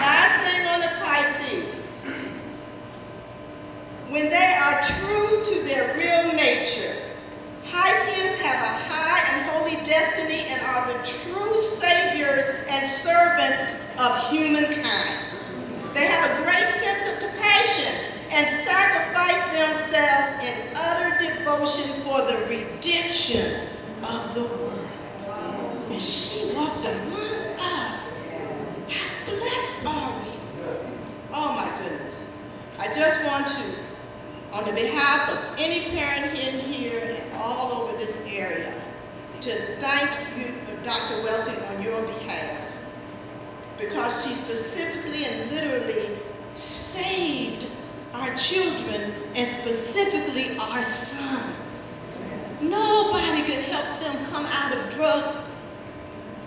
Last thing on the Pisces. When they are true to their real nature, Pisceans have a high and holy destiny and are the true saviors and servants of humankind. They have a great sense of compassion and sacrifice themselves in utter devotion for the redemption of the world. And she walked among us. How blessed are we? Oh my goodness. I just want to, on the behalf of any parent in here and all over this area, to thank you, Dr. Welsing, on your behalf, because she specifically and literally saved our children and specifically our sons. Nobody could help them come out of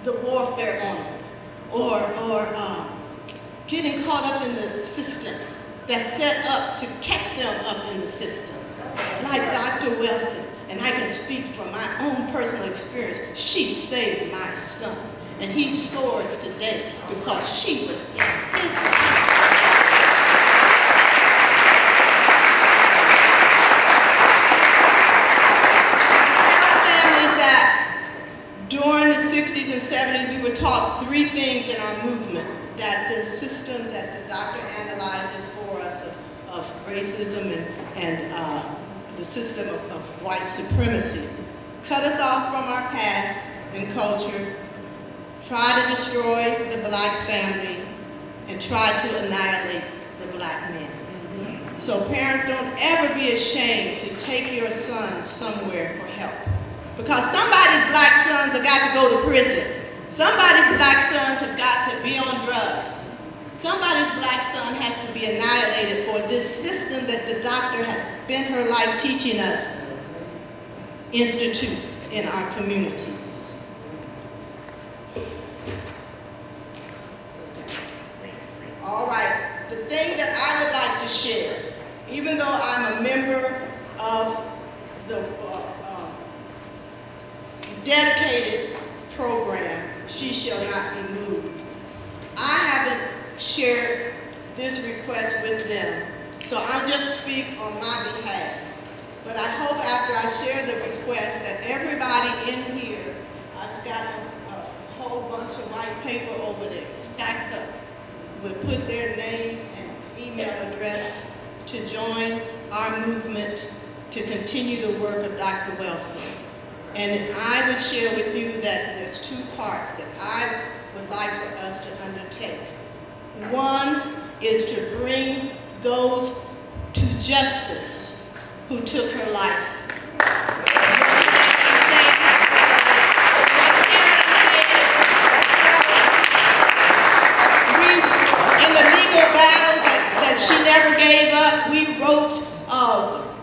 the warfare on them, or getting caught up in the system that's set up to catch them up in the system. Like Dr. Welsing, and I can speak from my own personal experience, she saved my son. And he soars today because she was in his life. Families that during the 60s and 70s, we were taught 3 things in our movement that the system that the doctor analyzes for us of racism and the system of white supremacy cut us off from our past and culture, try to destroy the black family, and try to annihilate the black man. So parents, don't ever be ashamed to take your son somewhere for help. Because somebody's black sons have got to go to prison. Somebody's black sons have got to be on drugs. Somebody's black son has to be annihilated for this system that the doctor has spent her life teaching us institutes in our communities. All right, the thing that I would like to share, even though I'm a member of the dedicated program, She Shall Not Be Moved, I haven't shared this request with them, so I'll just speak on my behalf. But I hope after I share the request that everybody in here, I've got a whole bunch of white paper over there stacked up, will put their name and email address to join our movement to continue the work of Dr. Welsing. And I would share with you that there's two parts that I would like for us to undertake. One is to bring those to justice who took her life. In the legal battle that she never gave up, we wrote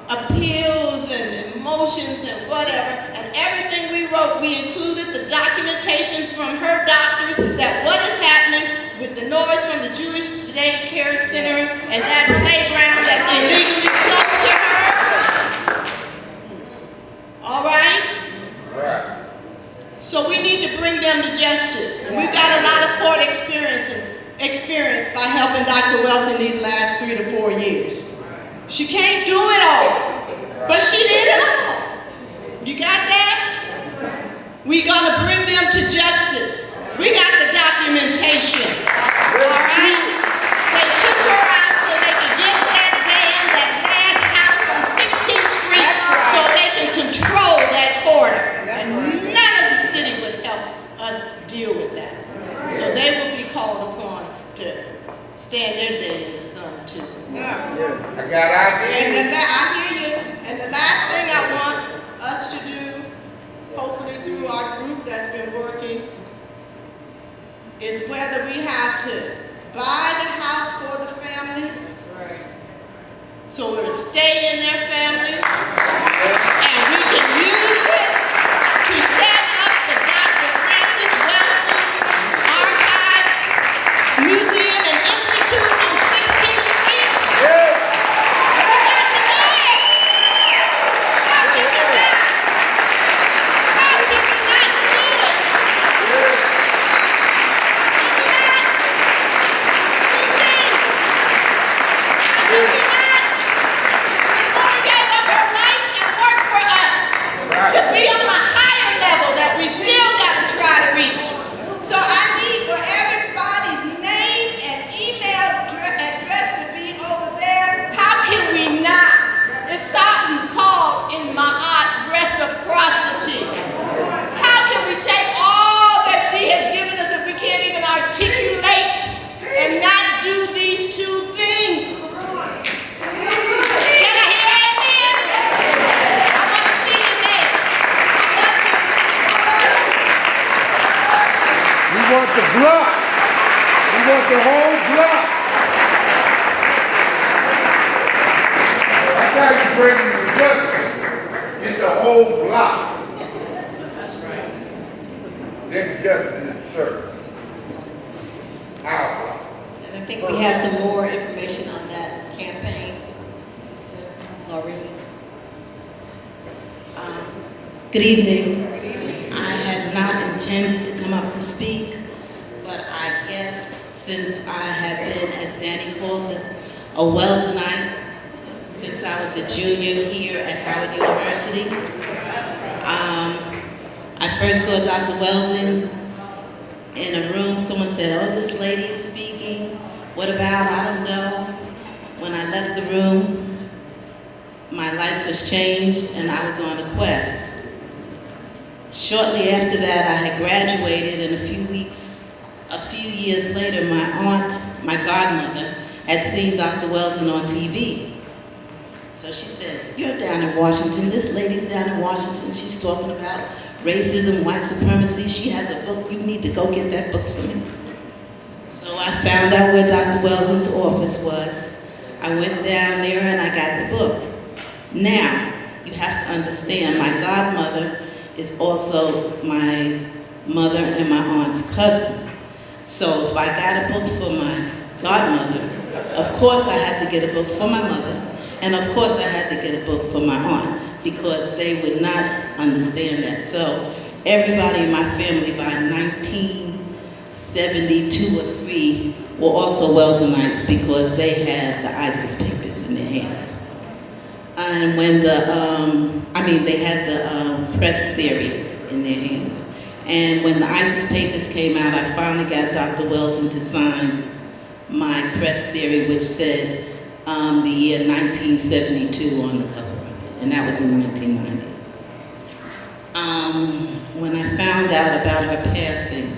appeals and motions and whatever, and everything we wrote, we included the documentation from her doctors that what is happening with the noise from the Jewish Daycare Center and that playground that's illegally close to her. All right? Right. So we need to bring them to justice. And we've got a lot of court experience by helping Dr. Welsing these last 3 to 4 years. She can't do it all, but she did it all. You got that? We're gonna bring them to justice. We got the documentation, all right? They took her out so they could get that van, that last house on 16th Street, so they can control that corridor. And none of the city would help us deal with that. So they will be called upon to stand their day in the sun too. I got ideas. And I hear you. And the last thing I want us to do, hopefully through our group that's been working, is whether we have to buy the house for the family, so it'll stay in their family, and we can use it to set up the Dr. Francis Welsing Archives, Museum, and Institute on 16th Street. To be on a higher level that we still got to try to reach. So I need for everybody's name and email address to be over there. How can we not? It's something called in my art reciprocity. How can we take all that she has given us if we can't even articulate and not do these two things? Can I hear amen? I want to see your name. We want the block. We want the whole block. That's how you bring them to justice. It's the whole block. That's right. Then justice is served. Our block. And I think we have some more information on that campaign, Sister Laureen. Good evening. I had not intended to come up to speak, but I guess since I have been, as Danny calls it, a Welsingite, since I was a junior here at Howard University. I first saw Dr. Welsing in a room. Someone said, oh, this lady is speaking. What about? I don't know. When I left the room, my life was changed and I was on a quest. Shortly after that, I had graduated, and a few years later, my aunt, my godmother, had seen Dr. Welsing on TV. So she said, you're down in Washington. This lady's down in Washington. She's talking about racism, white supremacy. She has a book. You need to go get that book for me. So I found out where Dr. Welsing's office was. I went down there and I got the book. Now, you have to understand, my godmother is also my mother and my aunt's cousin. So if I got a book for my godmother, of course I had to get a book for my mother, and of course I had to get a book for my aunt, because they would not understand that. So everybody in my family by 1972 or 3 were also Welsingites, because they had the ISIS papers in their hands. And when they had the Crest theory in their hands. And when the ISIS papers came out, I finally got Dr. Welsing to sign my Crest theory, which said the year 1972 on the cover of it, and that was in 1990. When I found out about her passing,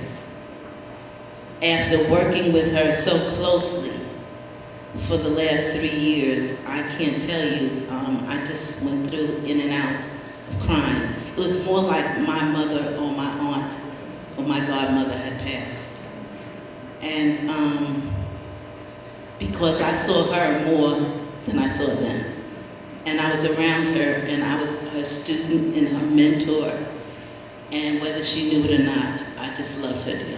after working with her so closely for the last 3 years, I can't tell you, I just went through in and out of crying. It was more like my mother or my aunt or my godmother had passed. And because I saw her more than I saw them. And I was around her, and I was her student and her mentor. And whether she knew it or not, I just loved her dearly.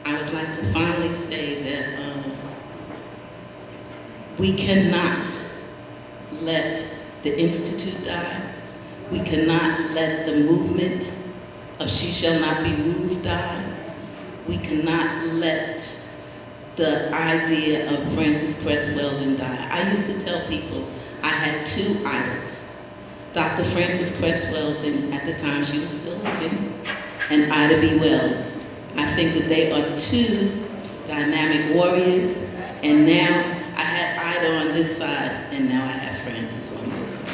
I would like to finally say that we cannot let the Institute die. We cannot let the movement of She Shall Not Be Moved die. We cannot let the idea of Frances Cress Welsing die. I used to tell people I had 2 idols. Dr. Frances Cress Welsing, at the time she was still living, and Ida B. Wells. I think that they are 2 dynamic warriors, and now I had Ida on this side, and now I have Frances on this side.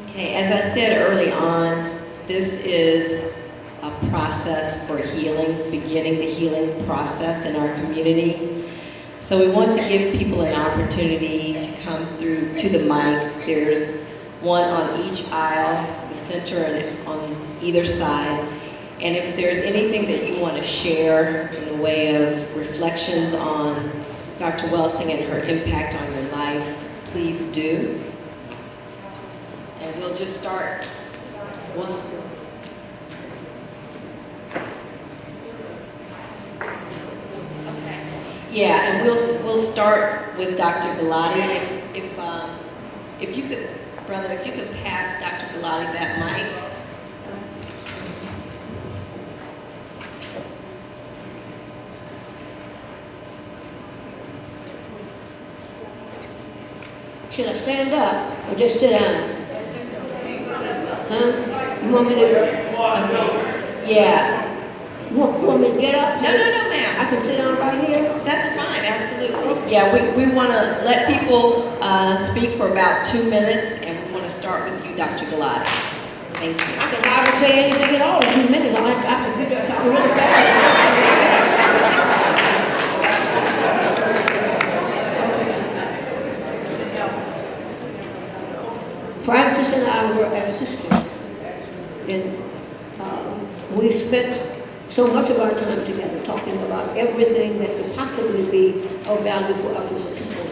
Okay, as I said early on, this is a process for healing, beginning the healing process in our community. So we want to give people an opportunity to come through to the mic. There's one on each aisle, the center and on either side. And if there's anything that you want to share in the way of reflections on Dr. Welsing and her impact on your life, please do. And we'll just start. Yeah, and we'll start with Dr. Galati. If you could, brother, if you could pass Dr. Galati that mic. Should I stand up or just sit down? Huh? You want me to? Okay. Yeah. You want me to get up? No, ma'am. I can sit down right here? That's fine, absolutely. Yeah, we want to let people speak for about 2 minutes, and we want to start with you, Dr. Galati. Thank you. I can hardly say anything at all in 2 minutes. I can be talking really fast. Frances and I were as sisters, and we spent so much of our time together talking about everything that could possibly be of value for us as a people.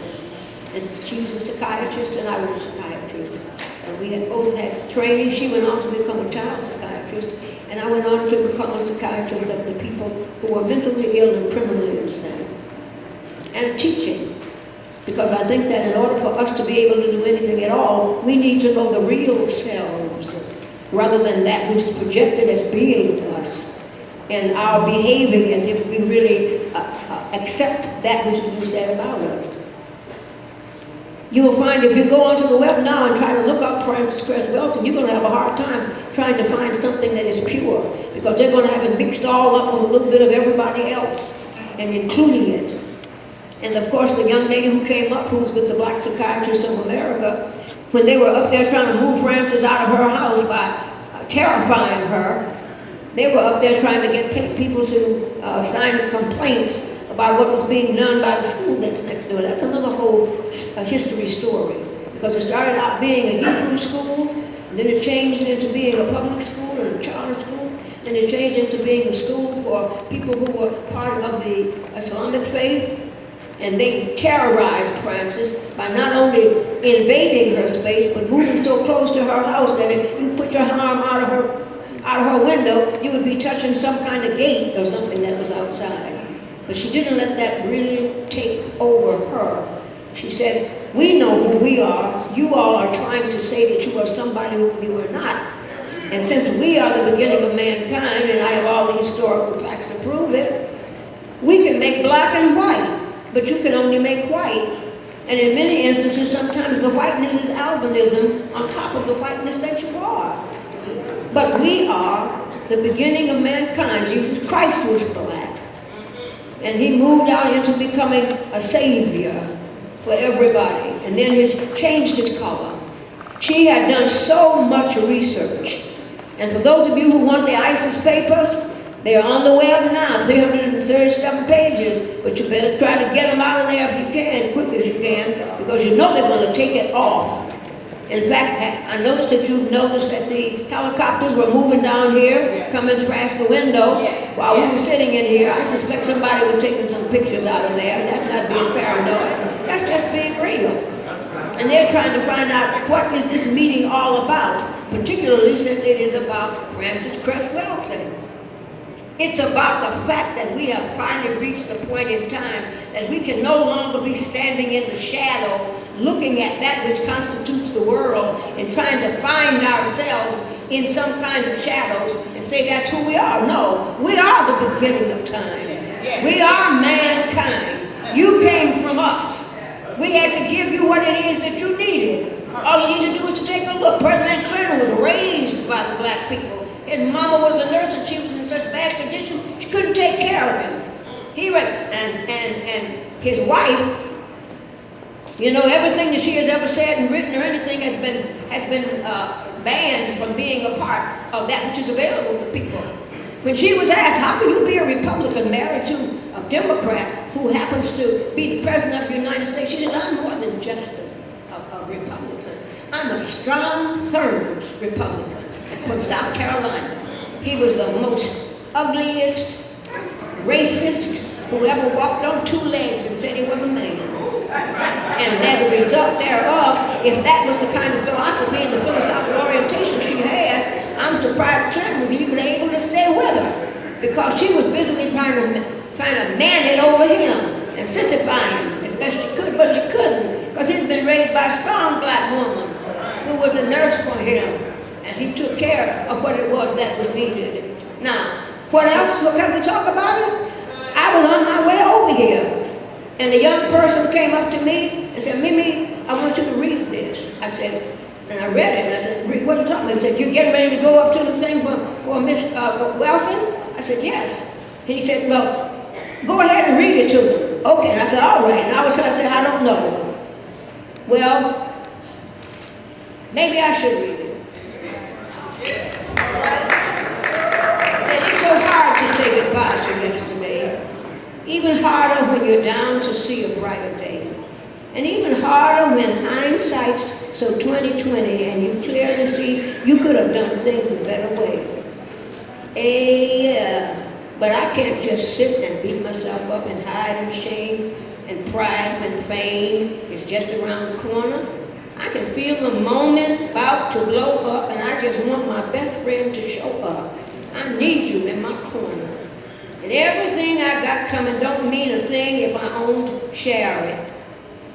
She was a psychiatrist and I was a psychiatrist. And we had both had training. She went on to become a child psychiatrist, and I went on to become a psychiatrist of the people who were mentally ill and criminally insane. And teaching. Because I think that in order for us to be able to do anything at all, we need to know the real selves, rather than that which is projected as being us, and our behaving as if we really accept that which is being said about us. You will find if you go onto the web now and try to look up Frances Cress Welsing, you're going to have a hard time trying to find something that is pure, because they're going to have it mixed all up with a little bit of everybody else and including it. And of course, the young lady who came up, who was with the Black Psychiatrists of America, when they were up there trying to move Frances out of her house by terrifying her, they were up there trying to get people to sign complaints about what was being done by the school that's next door. That's another whole history story, because it started out being a Hebrew school, and then it changed into being a public school and a charter school, then it changed into being a school for people who were part of the Islamic faith. And they terrorized Frances by not only invading her space, but moving so close to her house that if you put your arm out of her window, you would be touching some kind of gate or something that was outside. But she didn't let that really take over her. She said, We know who we are. You all are trying to say that you are somebody who you are not. And since we are the beginning of mankind, and I have all the historical facts to prove it, we can make black and white, but you can only make white. And in many instances, sometimes the whiteness is albinism on top of the whiteness that you are. But we are the beginning of mankind. Jesus Christ was black. And he moved out into becoming a savior for everybody. And then he changed his color. She had done so much research. And for those of you who want the ISIS papers, they're on the web now, 337 pages, but you better try to get them out of there if you can, quick as you can, because you know they're going to take it off. In fact, I noticed that you've noticed that the helicopters were moving down here, coming past the window, while we were sitting in here. I suspect somebody was taking some pictures out of there. That's not being paranoid, that's just being real. And they're trying to find out what is this meeting all about, particularly since it is about Francis Cress Welsing. It's about the fact that we have finally reached the point in time that we can no longer be standing in the shadow looking at that which constitutes the world and trying to find ourselves in some kind of shadows and say that's who we are. No, we are the beginning of time. We are mankind. You came from us. We had to give you what it is that you needed. All you need to do is to take a look. President Clinton was raised by the black people. His mama was a nurse and she was in such bad condition, she couldn't take care of him. And his wife, you know, everything that she has ever said and written or anything has been banned from being a part of that which is available to people. When she was asked, how can you be a Republican married to a Democrat who happens to be the President of the United States? She said, I'm more than just a Republican. I'm a strong third Republican from South Carolina. He was the most ugliest, racist, who ever walked on two legs and said he was a man. And as a result thereof, if that was the kind of philosophy and the philosophical orientation she had, I'm surprised Clinton was even able to stay with her, because she was busily trying to man it over him and sissiify him as best she could, but she couldn't, because he'd been raised by a strong black woman who was a nurse for him, and he took care of what it was that was needed. Now, what else? What can we talk about it? I was on my way over here, and a young person came up to me and said, Mimi, I want you to read this. I said, and I read it, and I said, what are you talking about? He said, you getting ready to go up to the thing for Miss Welsing? I said, yes. And he said, well, go ahead and read it to them. Okay, and I said, all right. And I was trying to say, I don't know. Well, maybe I should read it. It's so hard to say goodbye to yesterday. Even harder when you're down to see a brighter day. And even harder when hindsight's so 20/20 and you clearly see you could have done things a better way. But I can't just sit and beat myself up and hide in shame and pride when fame is just around the corner. I can feel the moment about to blow up, and I just want my best friend to show up. I need you in my corner. And everything I got coming don't mean a thing if I don't share it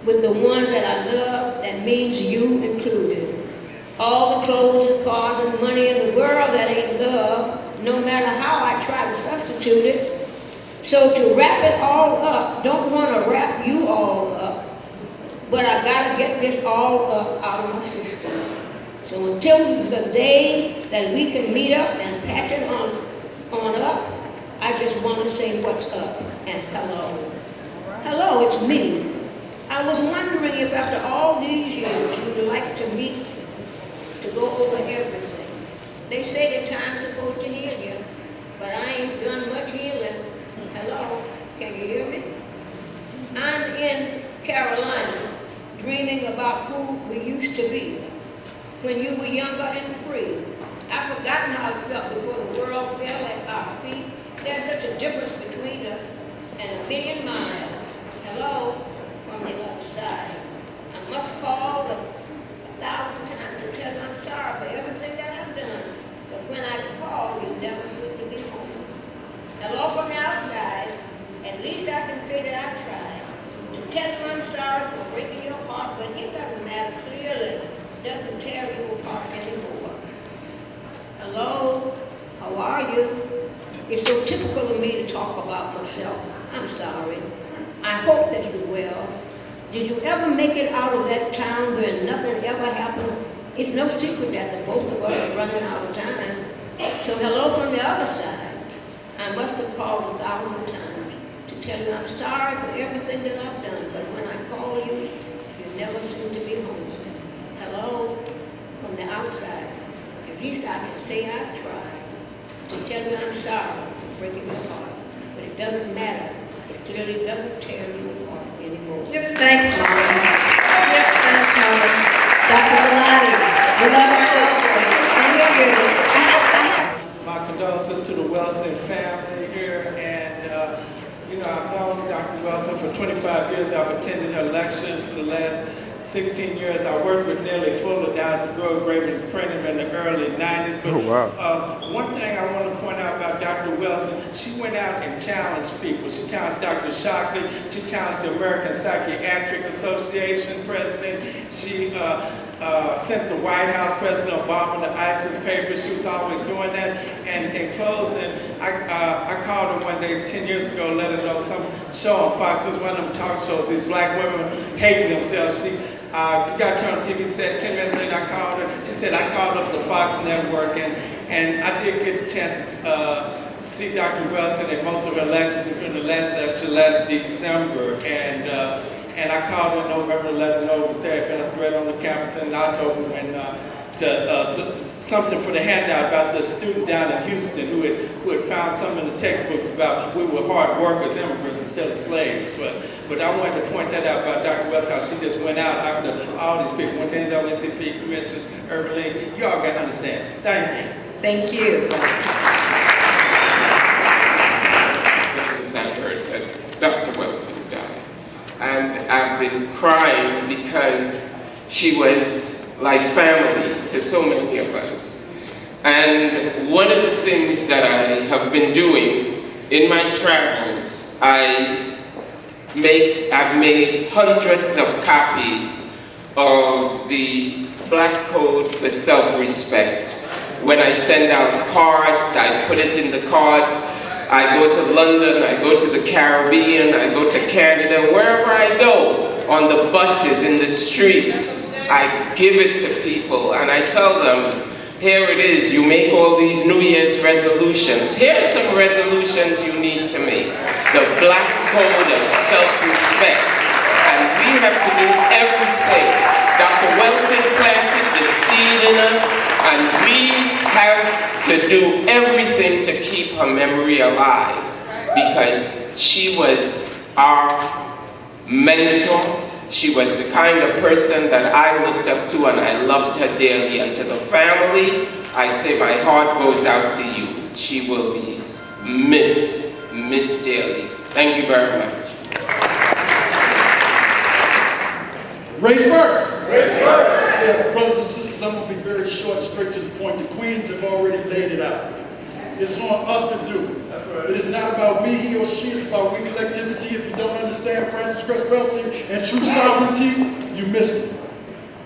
with the ones that I love. That means you included. All the clothes and cars and money in the world that ain't love, no matter how I try to substitute it. So to wrap it all up, don't want to wrap you all up, but I gotta get this all up out of my system. So until the day that we can meet up and patch it on up, I just want to say what's up and hello. Hello, it's me. I was wondering if after all these years you'd like to meet to go over everything. They say that time's supposed to heal you, but I ain't done much healing. Hello, can you hear me? I'm in Carolina, dreaming about who we used to be when you were younger and free. I've forgotten how it felt before the world fell at our feet. There's such a difference between us and a million miles. Hello, from the other side. I must call 1,000 times to tell you I'm sorry for everything that I've done. But when I call, you never seem to be home. Hello from the outside. At least I can say that I tried to tell you I'm sorry for breaking your heart, but how are you? It's so typical of me to talk about myself. I'm sorry. I hope that you're well. Did you ever make it out of that town where nothing ever happened? It's no secret that the both of us are running out of time. So hello from the other side. I must have called 1,000 times to tell you I'm sorry for everything that I've done, but when I call you, you never seem to be home. Hello from the outside. At least I can say I've tried to tell you I'm sorry for breaking your heart, but it doesn't matter. It clearly doesn't tear you apart anymore. Give thanks, Mama. Give thanks, Mama. Dr. Bellotti, we love our elders. Thank you. My condolences to the Welsing family here, and I've known Dr. Welsing for 25 years. I've attended her lectures for the last 16 years. I worked with Nellie Fuller down at the Grove Raven Printing in the early 90s. But one thing I want to point out about Dr. Welsing, she went out and challenged people. She challenged Dr. Shockley. She challenged the American Psychiatric Association president. She sent the White House, President Obama, the ISIS papers. She was always doing that. And in closing, I called her one day 10 years ago, let her know some show on Fox. It was one of them talk shows, these black women hating themselves. She got her on TV, said 10 minutes later I called her. She said, I called up the Fox network, and I did get the chance to see Dr. Welsing at most of her lectures, including the last lecture last December. And I called her in November to let her know that there had been a threat on the campus in October when something for the handout about the student down in Houston who had found something in the textbooks about we were hard workers, immigrants instead of slaves. But I wanted to point that out about Dr. Welsing, how she just went out after all these people went to NAACP convention, Urban League. You all got to understand. Thank you. Thank you. Since I heard that Dr. Welsing died. And I've been crying because she was like family to so many of us. And one of the things that I have been doing in my travels, I've made hundreds of copies of the Black Code for Self-Respect. When I send out cards, I put it in the cards. I go to London, I go to the Caribbean, I go to Canada, wherever I go, on the buses, in the streets, I give it to people and I tell them, here it is, you make all these New Year's resolutions. Here's some resolutions you need to make. The Black Code of Self-Respect. And we have to do everything. Dr. Welsing planted the seed in us, and we have to do everything to keep her memory alive, because she was our mentor. She was the kind of person that I looked up to, and I loved her dearly. And to the family, I say my heart goes out to you. She will be missed dearly. Thank you very much. Race first. Race first. Yeah, brothers and sisters, I'm going to be very short, straight to the point. The queens have already laid it out. It's on us to do it. That's right. It is not about me, he or she. It's about we collectivity. If you don't understand Frances Cress Welsing and true sovereignty, you missed it.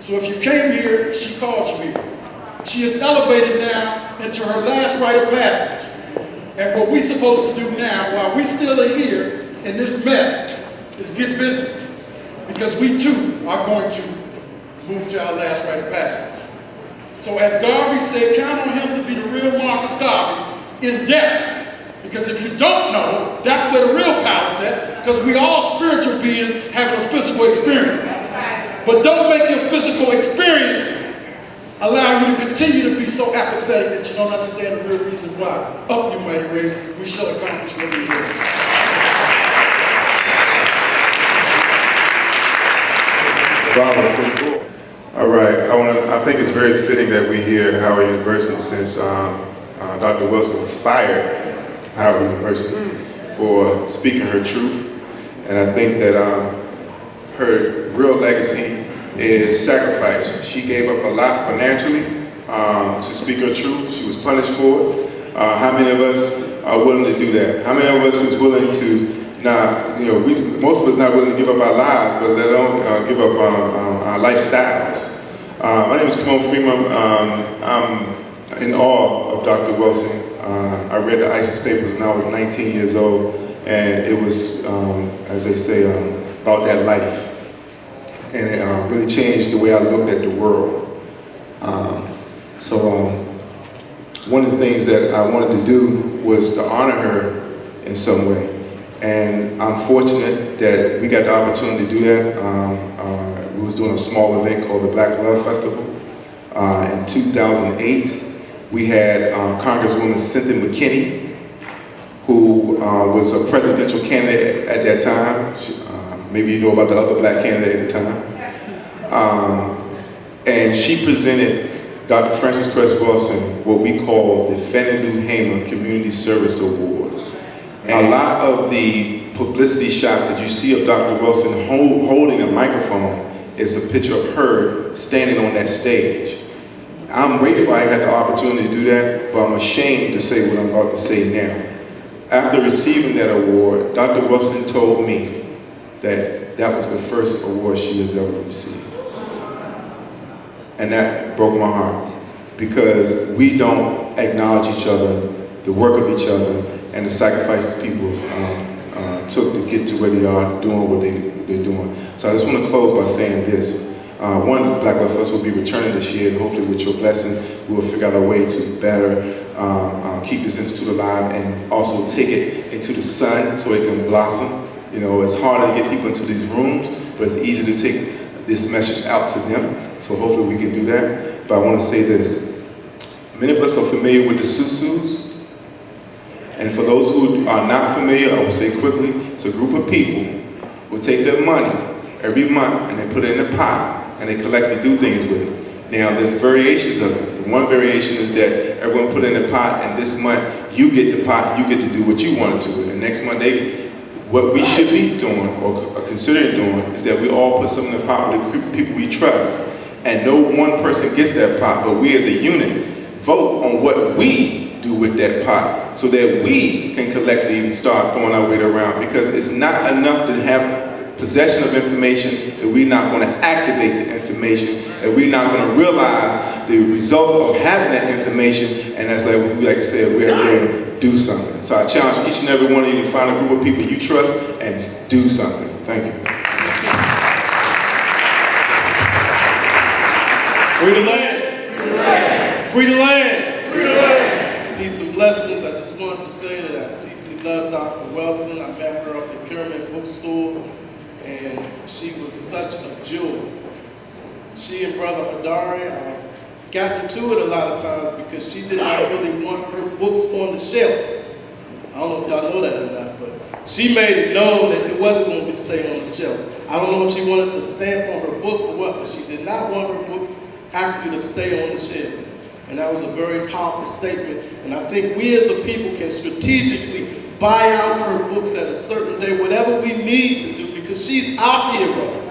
So if you came here, she called you here. She is elevated now into her last rite of passage. And what we're supposed to do now, while we still are here in this mess, is get busy. Because we too are going to move to our last rite of passage. So as Garvey said, count on him to be the real Marcus Garvey in depth. Because if you don't know, that's where the real power's at. Because we all spiritual beings having a physical experience. But don't make your physical experience allow you to continue to be so apathetic that you don't understand the real reason why. Up, you mighty race, we shall accomplish what we will. All right, I think it's very fitting that we hear at Howard University, since Dr. Welsing was fired at Howard University for speaking her truth. And I think that her real legacy is sacrifice. She gave up a lot financially to speak her truth. She was punished for it. How many of us are willing to do that? How many of us is willing to not, most of us not willing to give up our lives, but they don't give up our lifestyles. My name is Kimon Freeman. I'm in awe of Dr. Welsing. I read the ISIS papers when I was 19 years old, and it was, as they say, about that life. And it really changed the way I looked at the world. One of the things that I wanted to do was to honor her in some way. And I'm fortunate that we got the opportunity to do that. We was doing a small event called the Black Love Festival. In 2008, we had Congresswoman Cynthia McKinney, who was a presidential candidate at that time. Maybe you know about the other black candidate at the time. And she presented Dr. Frances Cress Welsing what we call the Fannie Lou Hamer Community Service Award. And a lot of the publicity shots that you see of Dr. Welsing holding a microphone is a picture of her standing on that stage. I'm grateful I had the opportunity to do that, but I'm ashamed to say what I'm about to say now. After receiving that award, Dr. Welsing told me that that was the first award she has ever received. And that broke my heart, because we don't acknowledge each other, the work of each other, and the sacrifices people took to get to where they are, doing what they're doing. So I just want to close by saying this. One, the Black Love Festival will be returning this year, and hopefully with your blessing, we will figure out a way to better keep this institute alive and also take it into the sun so it can blossom. You know, it's harder to get people into these rooms, but it's easier to take this message out to them. So hopefully we can do that. But I want to say this. Many of us are familiar with the Susus. And for those who are not familiar, I will say quickly, it's a group of people who take their money every month and they put it in a pot and they collectively do things with it. Now there's variations of it. One variation is that everyone put it in a pot, and this month you get the pot, you get to do what you want to do. And next month what we should be doing or considering doing is that we all put something in the pot with the people we trust. And no one person gets that pot, but we as a unit vote on what we do with that pot so that we can collectively start throwing our weight around, because it's not enough to have possession of information if we're not going to activate the information, and we're not going to realize the results of having that information, and that's like we like to say, we're going to do something. So I challenge each and every one of you to find a group of people you trust and do something. Thank you. Free the land. Free the land. Free the land. Peace and blessings. I just wanted to say that I deeply love Dr. Welsing. I met her up at Pyramid Bookstore, and she was such a jewel. She and Brother Hadari got into it a lot of times because she did not really want her books on the shelves. I don't know if y'all know that or not, but she made it known that it wasn't going to stay on the shelf. I don't know if she wanted the stamp on her book or what, but she did not want her books actually to stay on the shelves. And that was a very powerful statement. And I think we as a people can strategically buy out her books at a certain day, whatever we need to do, because she's our hero.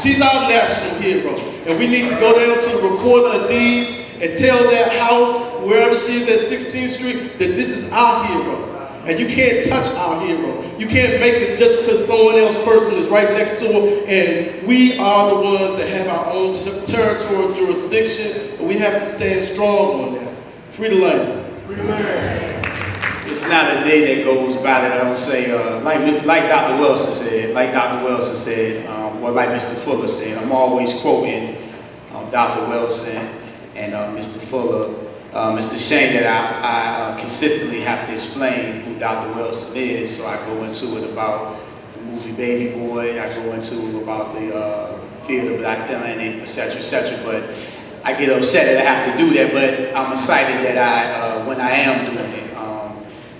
She's our national hero. And we need to go down to the recorder of deeds and tell that house, wherever she is at 16th Street, that this is our hero. And you can't touch our hero. You can't make it just because someone else person is right next to her. And we are the ones that have our own territorial jurisdiction. And we have to stand strong on that. Free the land. Free the land. It's not a day that goes by that I don't say, like Dr. Welsing said, like Mr. Fuller said, I'm always quoting Dr. Welsing and Mr. Fuller. It's a shame that I consistently have to explain who Dr. Welsing is, so I go into it about the movie Baby Boy, I go into about the Field of Black Planet, etc., but I get upset that I have to do that, but I'm excited that when I am doing it.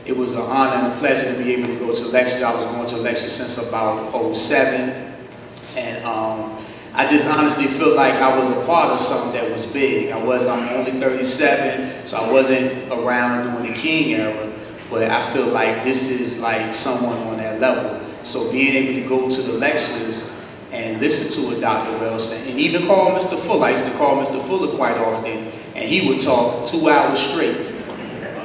It was an honor and a pleasure to be able to go to lectures. I was going to lectures since about 2007, and I just honestly feel like I was a part of something that was big. I'm only 37, so I wasn't around during the King era, but I feel like this is like someone on that level. So being able to go to the lectures and listen to a Dr. Welsing, and even call Mr. Fuller. I used to call Mr. Fuller quite often, and he would talk 2 hours straight.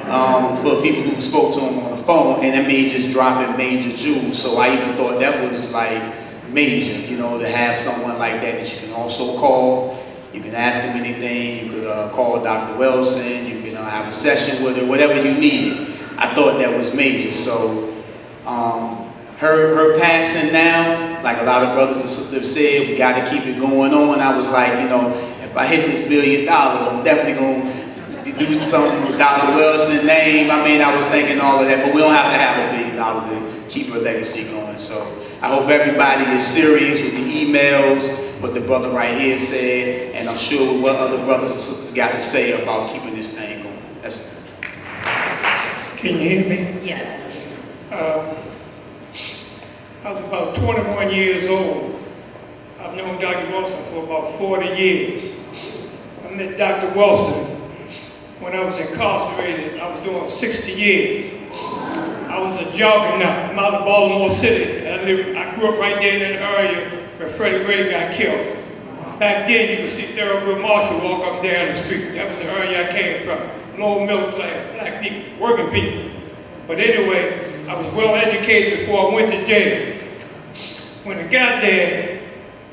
For people who spoke to him on the phone, and that made just dropping major jewels. So I even thought that was like major, you know, to have someone like that you can also call. You can ask him anything. You could call Dr. Welsing. You can have a session with her, whatever you needed. I thought that was major. So her passing now, like a lot of brothers and sisters have said, we got to keep it going on. I was like, you know, if I hit this $1 billion, I'm definitely going to do something with Dr. Welsing's name. I mean, I was thinking all of that, but we don't have to have $1 billion to keep her legacy going. So I hope everybody is serious with the emails, what the brother right here said, and I'm sure what other brothers and sisters got to say about keeping this thing going. That's it. Can you hear me? Yes. I was about 21 years old. I've known Dr. Welsing for about 40 years. I met Dr. Welsing when I was incarcerated. I was doing 60 years. I was a juggernaut. I'm out of Baltimore City. I grew up right there in that area where Freddie Gray got killed. Back then, you could see Thurgood Marshall walk up and down the street. That was the area I came from. Low middle class, black people, working people. But anyway, I was well educated before I went to jail. When I got there,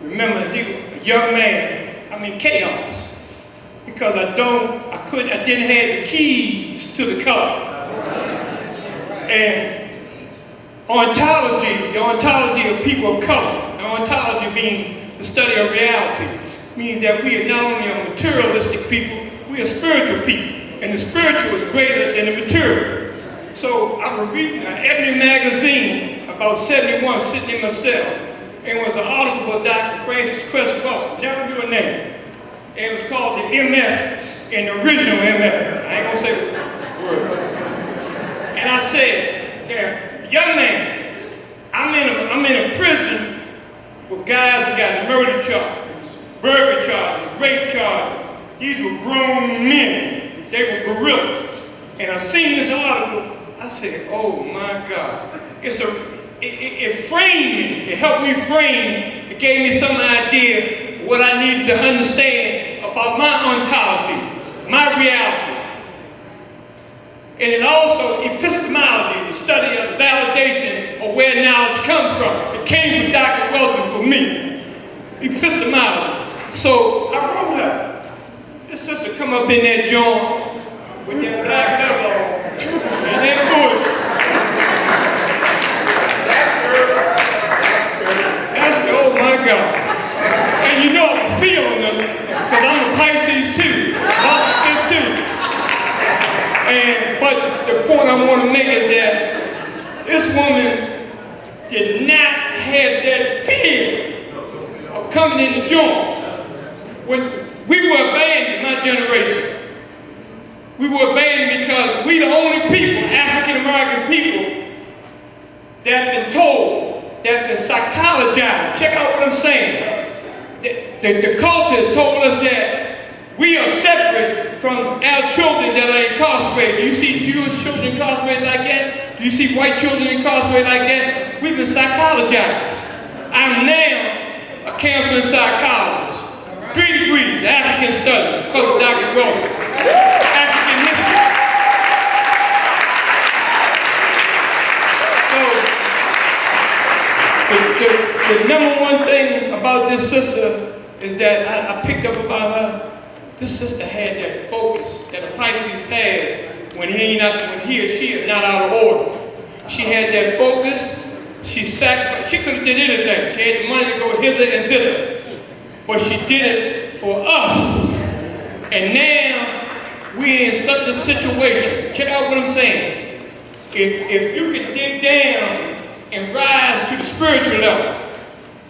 remember, he was a young man. I mean, chaos. Because I didn't have the keys to the car. And ontology, the ontology of people of color, the ontology means the study of reality, means that we are not only a materialistic people, we are spiritual people. And the spiritual is greater than the material. So I was reading an A.M.E magazine about 71, sitting in my cell. And it was an article by Dr. Cress Welsing, never knew her name. And it was called the MF, and the original MF. I ain't gonna say the word. And I said, yeah, young man, I'm in a prison with guys that got murder charges, burglary charges, rape charges. These were grown men. They were gorillas. And I seen this article, I said, oh my God. It framed me, it helped me frame, it gave me some idea what I needed to understand about my ontology, my reality. And it also, epistemology, the study of the validation of where knowledge comes from. It came from Dr. Welsing for me, epistemology. So I wrote her. This sister come up in that joint with that black leather on and that bush. That's, oh my God. And you know I was feeling them, because I'm a Pisces too. But the point I want to make is that this woman did not have that fear of coming in the joints. When we were abandoned, my generation. We were abandoned because we the only people, African American people, that have been told, that have been psychologized. Check out what I'm saying. The culture has told us that we are separate from our children that are incarcerated. Do you see Jewish children incarcerated like that? Do you see white children incarcerated like that? We've been psychologized. I'm now a counseling psychologist. 3 degrees, African studies, because of Dr. Welsing. African history. So, the number one thing about this sister is that I picked up about her. This sister had that focus that a Pisces has when he or she is not out of order. She had that focus. She sacrificed. She could have did anything. She had the money to go hither and thither. But she did it for us. And now we're in such a situation. Check out what I'm saying. If you can dig down and rise to the spiritual level,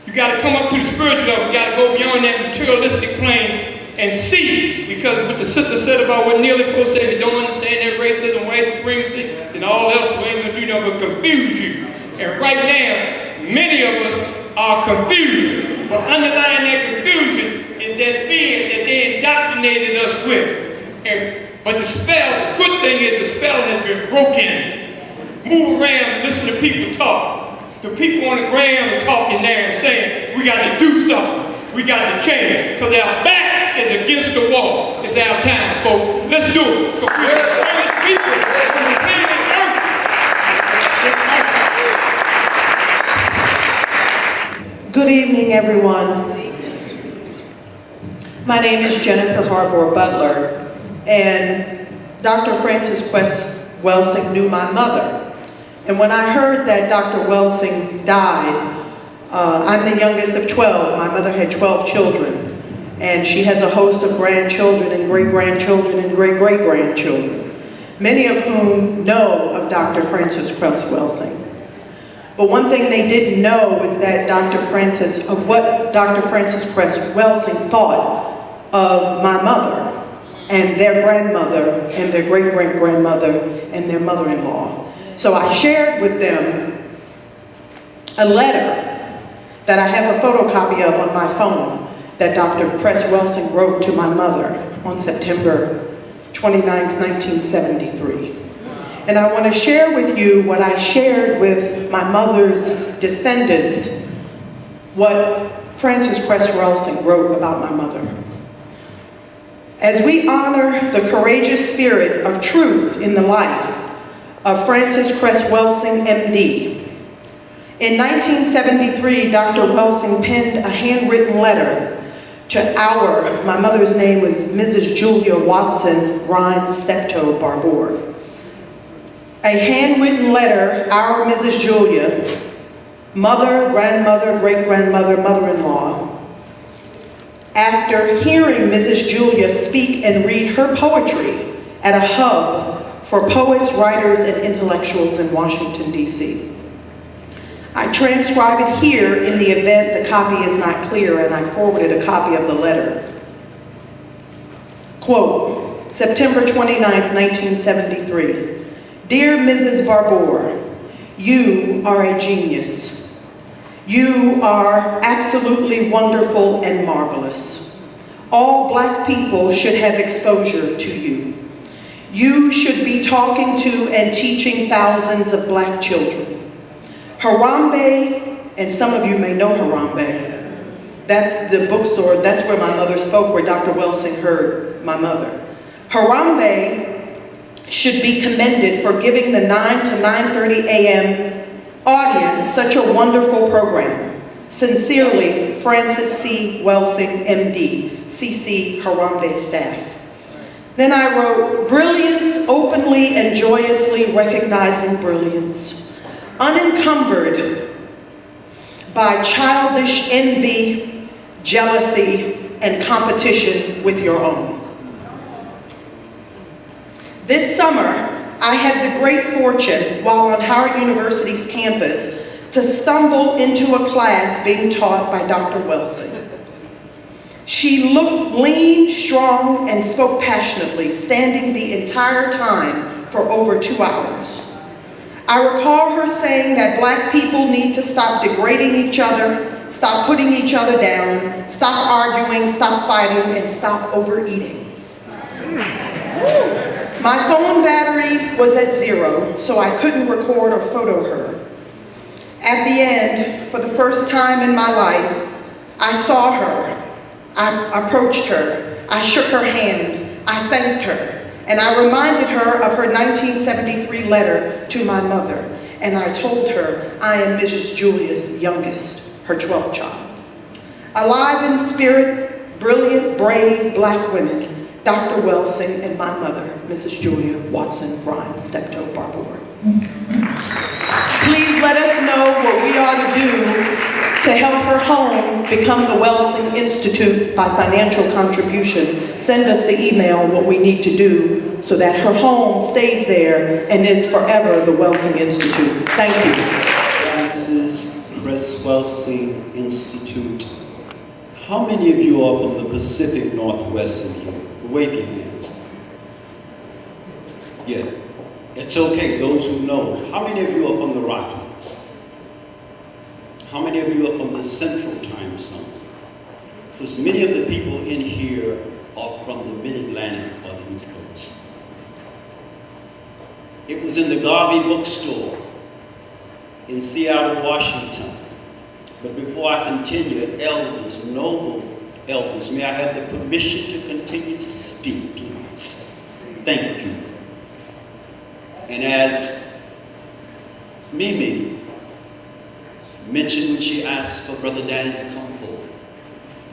you got to come up to the spiritual level. You got to go beyond that materialistic plane and see, because what the sister said about what Neely Post said, they don't understand that racism, white supremacy, and all else, we ain't gonna do nothing but confuse you. And right now, many of us are confused, but underlying that confusion is that fear that they indoctrinated us with. But the spell, the good thing is the spell has been broken. Move around and listen to people talk. The people on the ground are talking there and saying, we got to do something. We got to change, because our back is against the wall. It's our time, folks. Let's do it. Because we're the greatest people on the planet Earth. Good evening, everyone. My name is Jennifer Harbour Butler, and Dr. Frances Cress Welsing knew my mother. And when I heard that Dr. Welsing died, I'm the youngest of 12. My mother had 12 children. And she has a host of grandchildren and great-grandchildren and great-great-grandchildren, many of whom know of Dr. Frances Cress Welsing. But one thing they didn't know is that what Dr. Frances Cress Welsing thought of my mother and their grandmother and their great-great-grandmother and their mother-in-law. So I shared with them a letter that I have a photocopy of on my phone that Dr. Cress Welsing wrote to my mother on September 29th, 1973. And I want to share with you what I shared with my mother's descendants, what Frances Cress Welsing wrote about my mother. As we honor the courageous spirit of truth in the life of Frances Cress Welsing, M.D., in 1973, Dr. Welsing penned a handwritten letter to my mother's name was Mrs. Julia Watson Rhines Steptoe Barbour. A handwritten letter, our Mrs. Julia, mother, grandmother, great-grandmother, mother-in-law, after hearing Mrs. Julia speak and read her poetry at a hub for poets, writers, and intellectuals in Washington, D.C. I transcribe it here in the event the copy is not clear, and I forwarded a copy of the letter. Quote, September 29th, 1973. Dear Mrs. Barbour, you are a genius. You are absolutely wonderful and marvelous. All Black people should have exposure to you. You should be talking to and teaching thousands of Black children. Harambe, and some of you may know Harambe. That's the bookstore, that's where my mother spoke, where Dr. Welsing heard my mother. Harambe should be commended for giving the 9 to 9:30 a.m. audience such a wonderful program. Sincerely, Frances C. Welsing, M.D., CC Harambe staff. Then I wrote, brilliance openly and joyously recognizing brilliance. Unencumbered by childish envy, jealousy, and competition with your own. This summer, I had the great fortune, while on Howard University's campus, to stumble into a class being taught by Dr. Welsing. She looked lean, strong, and spoke passionately, standing the entire time for over 2 hours. I recall her saying that Black people need to stop degrading each other, stop putting each other down, stop arguing, stop fighting, and stop overeating. My phone battery was at 0, so I couldn't record or photo her. At the end, for the first time in my life, I saw her, I approached her, I shook her hand, I thanked her, and I reminded her of her 1973 letter to my mother, and I told her I am Mrs. Julia's youngest, her 12th child. Alive in spirit, brilliant, brave Black women, Dr. Welsing and my mother, Mrs. Julia Watson Rhines Steptoe Barbour. Please let us know what we ought to do to help her home become the Welsing Institute by financial contribution. Send us the email what we need to do so that her home stays there and is forever the Welsing Institute. Thank you. Frances Cress Welsing Institute. How many of you are from the Pacific Northwest in here? Wave your hands. Yeah, it's okay, those who know. How many of you are from the Rockies? How many of you are from the Central Time Zone? Because many of the people in here are from the Mid-Atlantic or the East Coast. It was in the Garvey bookstore in Seattle, Washington. But before I continue, elders, noble elders, may I have the permission to continue to speak, please? Thank you. And as Mimi mentioned when she asked for Brother Danny to come forward,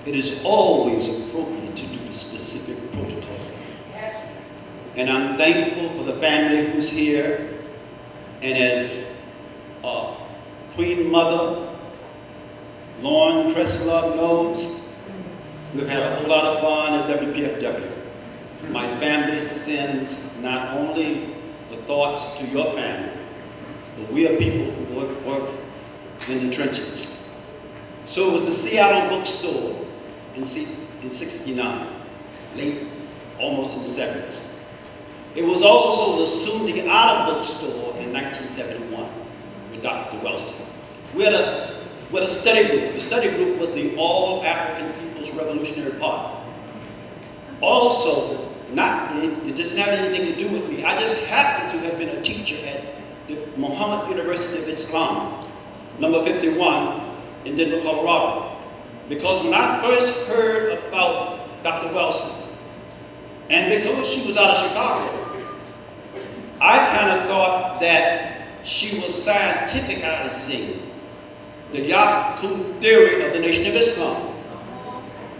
it is always appropriate to do the specific protocol. And I'm thankful for the family who's here. And as Queen Mother, Lauren Cress Love knows, we've had a whole lot of fun at WPFW. My family sends not only the thoughts to your family, but we are people who work in the trenches. So it was the Seattle bookstore in 69, late, almost in the 70s. It was also the Sunday Ave bookstore in 1971 with Dr. Welsing. We had a study group. The study group was the All African People's Revolutionary Party. Also, it doesn't have anything to do with me. I just happened to have been a teacher at the Muhammad University of Islam, number 51 in Denver, Colorado. Because when I first heard about Dr. Welsing, and because she was out of Chicago, I kind of thought that she was scientificizing the Yaqub theory of the Nation of Islam.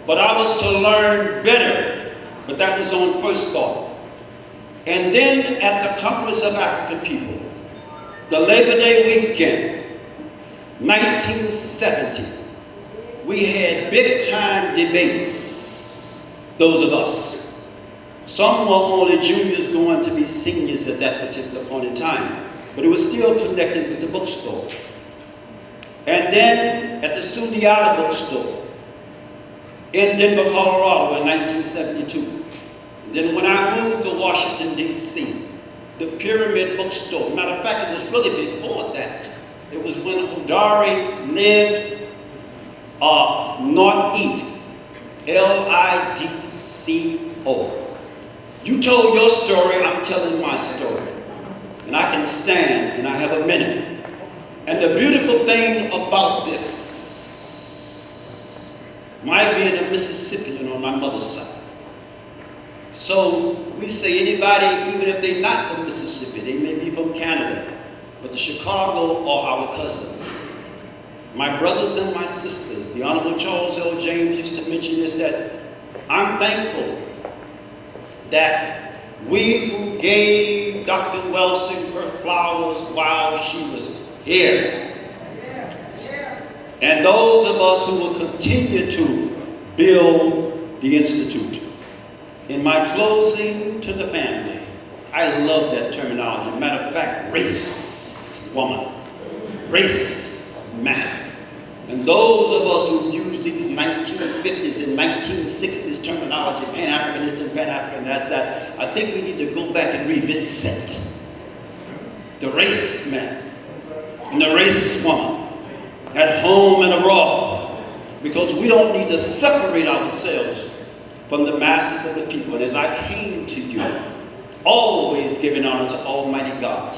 But I was to learn better, but that was on first thought. And then at the Congress of African People, the Labor Day weekend, 1970, we had big time debates, those of us. Some were only juniors going to be seniors at that particular point in time, but it was still connected with the bookstore. And then at the Sunday Ave bookstore in Denver, Colorado in 1972. And then when I moved to Washington, D.C., the Pyramid bookstore, matter of fact, it was really before that. It was when Hodari lived northeast, L-I-D-C-O. You told your story, I'm telling my story. And I can stand, and I have a minute. And the beautiful thing about this, my being a Mississippian on my mother's side. So we say anybody, even if they're not from Mississippi, they may be from Canada, but the Chicago are our cousins. My brothers and my sisters, the Honorable Charles L. James used to mention this, that I'm thankful that we who gave Dr. Welsing her flowers while she was here, and those of us who will continue to build the Institute. In my closing to the family, I love that terminology. Matter of fact, race woman, race man. And those of us who use these 1950s and 1960s terminology, Pan-Africanism, Pan-African, that, I think we need to go back and revisit the race man and the race woman at home and abroad, because we don't need to separate ourselves from the masses of the people. And as I came to you, always giving honor to Almighty God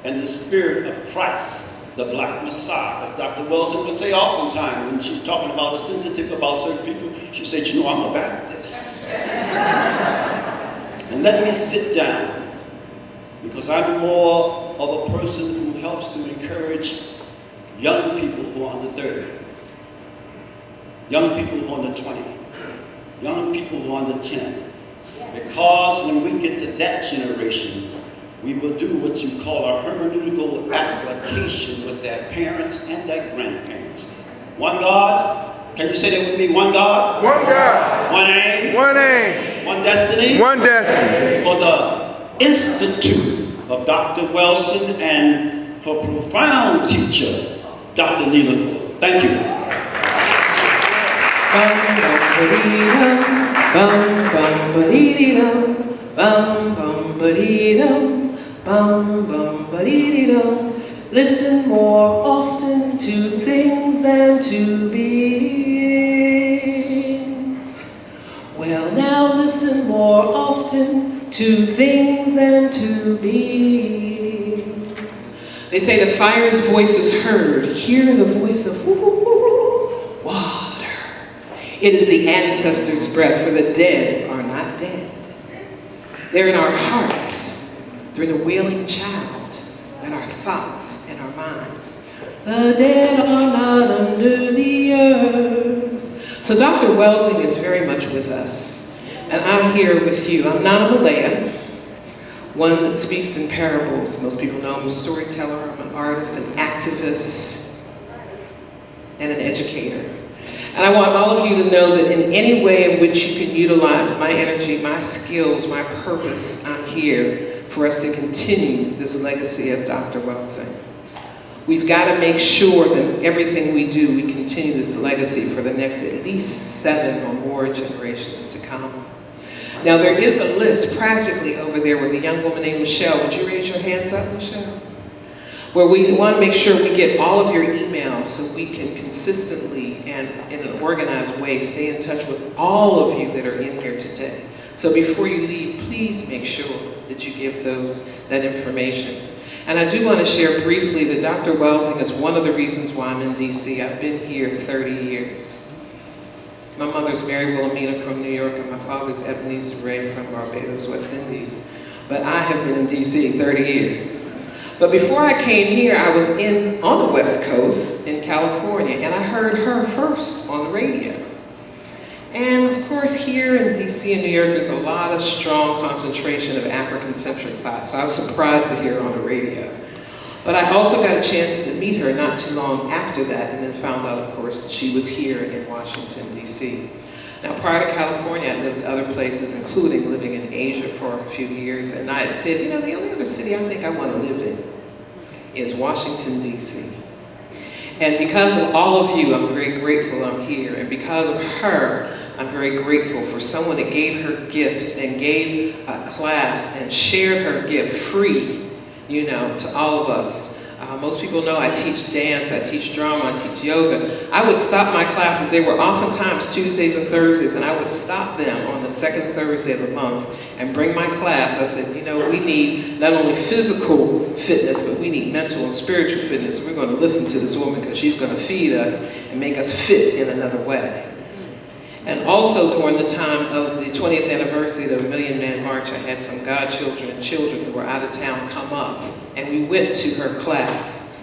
and the Spirit of Christ, the Black Messiah, as Dr. Welsing would say oftentimes when she's talking about or sensitive about certain people, she said, you know, I'm a Baptist. And let me sit down, because I'm more of a person who helps to encourage young people who are under 30, young people who are under 20, young people who are under 10. Because when we get to that generation, we will do what you call a hermeneutical application with their parents and their grandparents. One God. Can you say that with me? One God. One God. One aim. One aim. One destiny. One destiny. For the Institute of Dr. Welsing and her profound teacher, Dr. Neela Ford. Thank you. Listen more often to things than to beings. Well, now listen more often to things than to beings. They say the fire's voice is heard. Hear the voice of water. It is the ancestor's breath, for the dead are not dead. They're in our hearts. They're in the wailing child, and our thoughts and our minds. The dead are not under the earth. So Dr. Welsing is very much with us. And I'm here with you. I'm not a Malaya, one that speaks in parables. Most people know I'm a storyteller, I'm an artist, an activist, and an educator. And I want all of you to know that in any way in which you can utilize my energy, my skills, my purpose, I'm here for us to continue this legacy of Dr. Welsing. We've got to make sure that everything we do, we continue this legacy for the next at least 7 or more generations to come. Now there is a list practically over there with a young woman named Michelle. Would you raise your hands up, Michelle? Where we want to make sure we get all of your emails so we can consistently and in an organized way stay in touch with all of you that are in here today. So before you leave, please make sure that you give that information. And I do want to share briefly that Dr. Welsing is one of the reasons why I'm in DC. I've been here 30 years. My mother's Mary Wilhelmina from New York and my father's Ebenezer Ray from Barbados, West Indies. But I have been in DC 30 years. But before I came here, I was on the West Coast in California, and I heard her first on the radio. And of course, here in DC and New York, there's a lot of strong concentration of African-centric thought, so I was surprised to hear her on the radio. But I also got a chance to meet her not too long after that, and then found out, of course, that she was here in Washington, DC. Now, prior to California, I lived other places, including living in Asia for a few years, and I had said, you know, the only other city I think I want to live in is Washington, DC. And because of all of you, I'm very grateful I'm here, and because of her, I'm very grateful for someone that gave her gift and gave a class and shared her gift free, you know, to all of us. Most people know I teach dance, I teach drama, I teach yoga. I would stop my classes. They were oftentimes Tuesdays and Thursdays, and I would stop them on the second Thursday of the month and bring my class. I said, you know, we need not only physical fitness, but we need mental and spiritual fitness. We're going to listen to this woman because she's going to feed us and make us fit in another way. And also during the time of the 20th anniversary of the Million Man March, I had some godchildren and children who were out of town come up, and we went to her class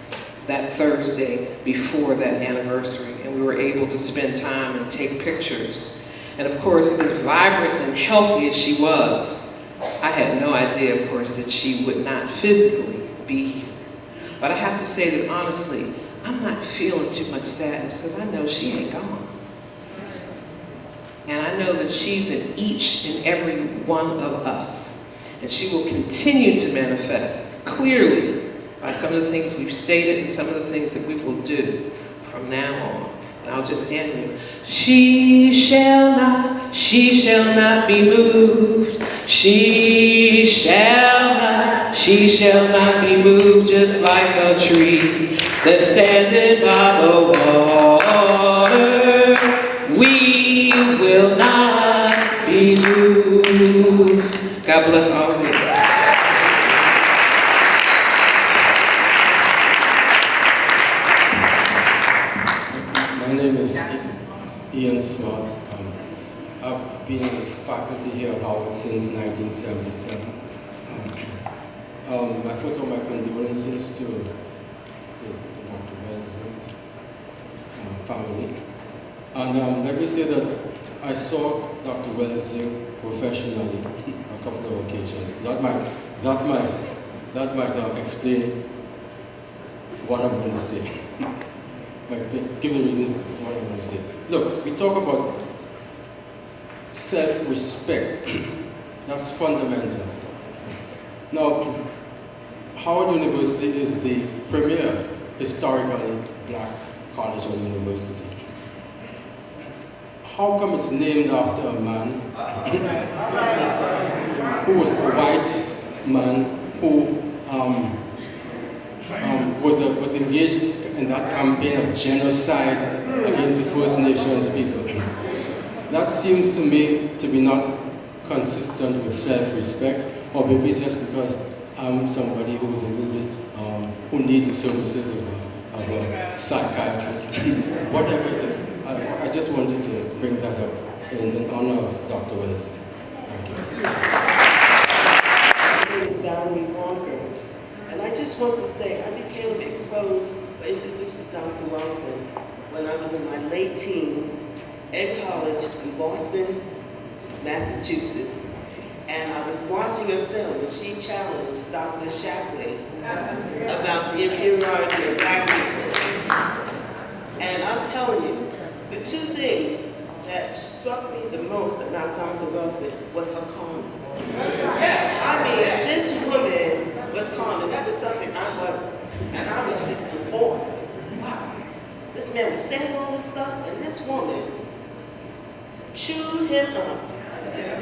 that Thursday before that anniversary, and we were able to spend time and take pictures. And of course, as vibrant and healthy as she was, I had no idea, of course, that she would not physically be here. But I have to say that honestly, I'm not feeling too much sadness because I know she ain't gone. And I know that she's in each and every one of us. And she will continue to manifest clearly by some of the things we've stated and some of the things that we will do from now on. And I'll just end with, she shall not be moved. She shall not be moved, just like a tree that's standing by the water. We will not be moved. God bless all of you. My name is Ian Smart. I've been in the faculty here at Howard since 1977. First of all, my condolences to Dr. Welsing's family. And let me say that I saw Dr. Welsing professionally a couple of occasions. That might explain what I'm going to say. Give the reason what I'm going to say. Look, we talk about self-respect. That's fundamental. Now, Howard University is the premier historically black college or university. How come it's named after a man who was a white man who was engaged in that campaign of genocide against the First Nations people? That seems to me to be not consistent with self-respect, or maybe it's just because I'm somebody who is a little bit, who needs the services of a psychiatrist. Whatever it is, I just wanted to bring that up in honor of Dr. Welsing. Thank you. My name is Valerie Walker, and I just want to say I became introduced to Dr. Welsing when I was in my late teens at college in Boston, Massachusetts. And I was watching a film and she challenged Dr. Shapley about the inferiority of black people. And I'm telling you, the two things that struck me the most about Dr. Welsing was her calmness. I mean, this woman was calm, and that was something I wasn't. And I was just in awe. Wow, this man was saying all this stuff, and this woman chewed him up,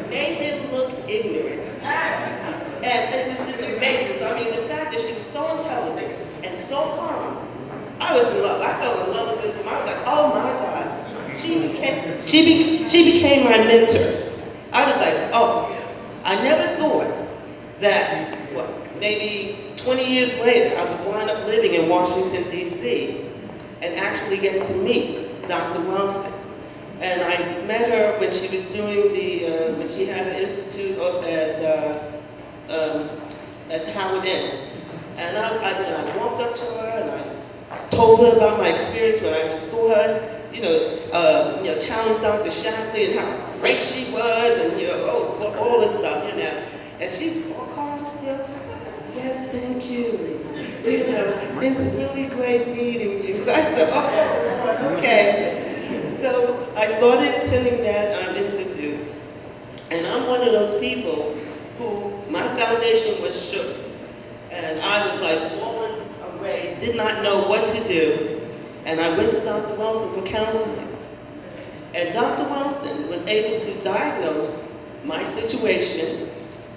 made him look ignorant. And it was just amazing. I mean, the fact that she was so intelligent and so calm, I was in love. I fell in love with this woman. I was like, oh my God. She became my mentor. I was like, oh, I never thought that, maybe 20 years later, I would wind up living in Washington, D.C. and actually get to meet Dr. Welsing. And I met her when she was doing when she had an institute up at Howard Inn. And I walked up to her and I told her about my experience when I saw her, challenge Dr. Shapley and how great she was, and all this stuff, And she called still. Yes, thank you. It's really great meeting you. I said, oh, okay. So I started attending that institute, and I'm one of those people who my foundation was shook, and I was like blown away, did not know what to do. And I went to Dr. Welsing for counseling. And Dr. Welsing was able to diagnose my situation,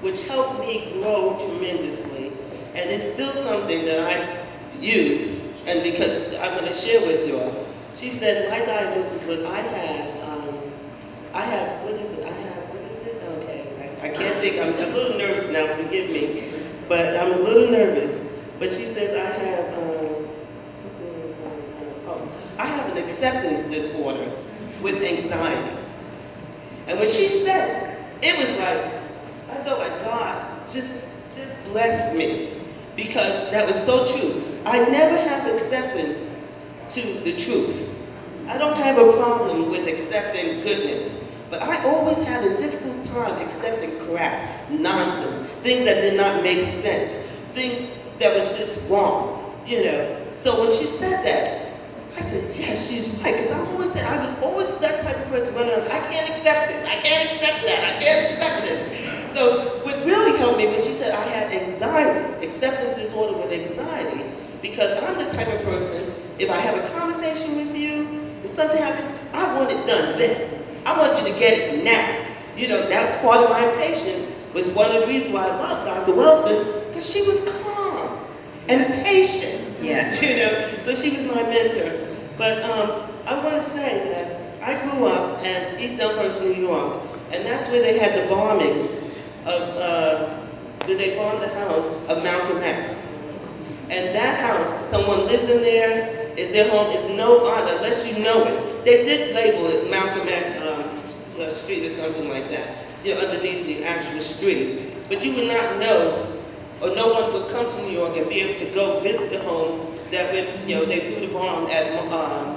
which helped me grow tremendously. And it's still something that I use, and because I'm going to share with you all. She said, my diagnosis was I have, what is it? Okay, I can't think, I'm a little nervous now, forgive me. But I'm a little nervous. But she says I have an acceptance disorder with anxiety. And when she said it, it was like, I felt like God just blessed me, because that was so true. I never have acceptance to the truth. I don't have a problem with accepting goodness, but I always had a difficult time accepting crap, nonsense, things that did not make sense, things that was just wrong, So when she said that, I said, yes, she's right, because I was always that type of person running around, I can't accept this, I can't accept that, I can't accept this. So what really helped me was she said I had anxiety, acceptance disorder with anxiety, because I'm the type of person, if I have a conversation with you, if something happens, I want it done then. I want you to get it now. That's part of my impatience, was one of the reasons why I love Dr. Welsing, because she was calm and patient. Yes. So she was my mentor. But I want to say that I grew up in East Elmhurst, New York, and that's where they had the bombing where they bombed the house of Malcolm X. And that house, someone lives in there, is their home, is no honor unless you know it. They did label it Malcolm X Street or something like that, underneath the actual street. But you would not know, or no one would come to New York and be able to go visit the home that would, they threw the bomb at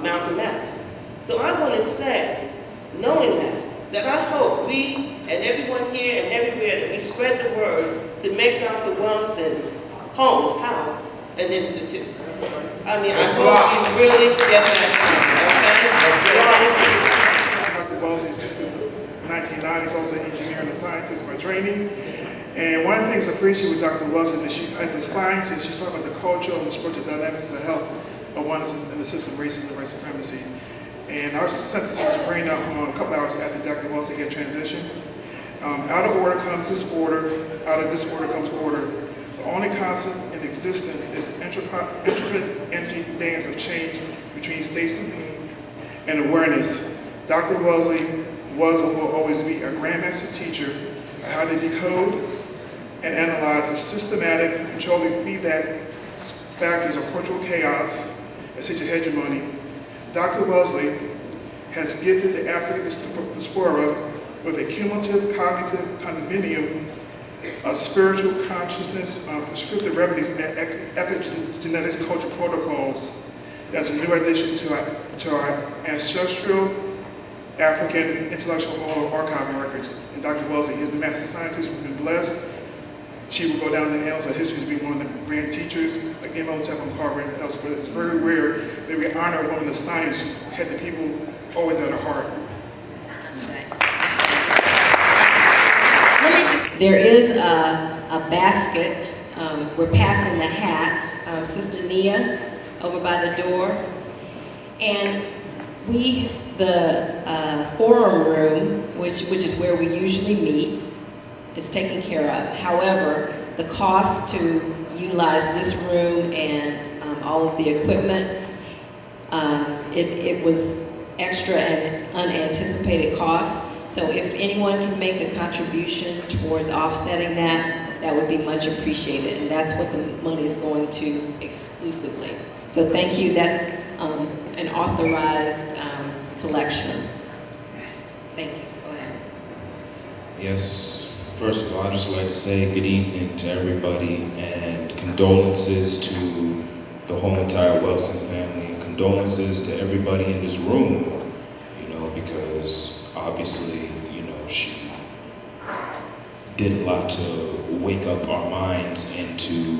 Malcolm X. So I want to say, knowing that I hope we and everyone here and everywhere that we spread the word to make Dr. Welsing's house an institute. I mean, I hope we really get that, okay? Dr. Welsing, since the 1990s, also an engineer and a scientist by training. And one of the things I appreciate with Dr. Welsing is she, as a scientist, she's talking about the cultural and the spiritual dynamics of health of oneness in the system, racism and white supremacy. And our synthesis bring up a couple hours after Dr. Welsing had transitioned. Out of order comes disorder, out of disorder comes order. The only constant in existence is the intricate energy dance of change between states of being and awareness. Dr. Welsing was and will always be a grandmaster teacher of how to decode and analyze the systematic controlling feedback factors of cultural chaos and social hegemony. Dr. Welsing has gifted the African diaspora with a cumulative cognitive condominium of spiritual consciousness, prescriptive remedies, and epigenetic culture protocols. That's a new addition to our ancestral African intellectual archiving records. And Dr. Welsing is the master scientist. We've been blessed. She will go down in the annals of history as being one of the grand teachers, like A.M.E from Harvard and elsewhere. It's very rare that we honor a woman of science who had the people always at her heart. There is a basket. We're passing the hat. Sister Nia over by the door. And the forum room, which is where we usually meet, is taken care of. However, the cost to utilize this room and all of the equipment, it was extra and unanticipated costs. So if anyone can make a contribution towards offsetting that, that would be much appreciated. And that's what the money is going to exclusively. So thank you. That's an authorized collection. Thank you. Go ahead. Yes. First of all, I'd just like to say good evening to everybody and condolences to the whole entire Welsing family. Condolences to everybody in this room, because obviously, she did a lot to wake up our minds and to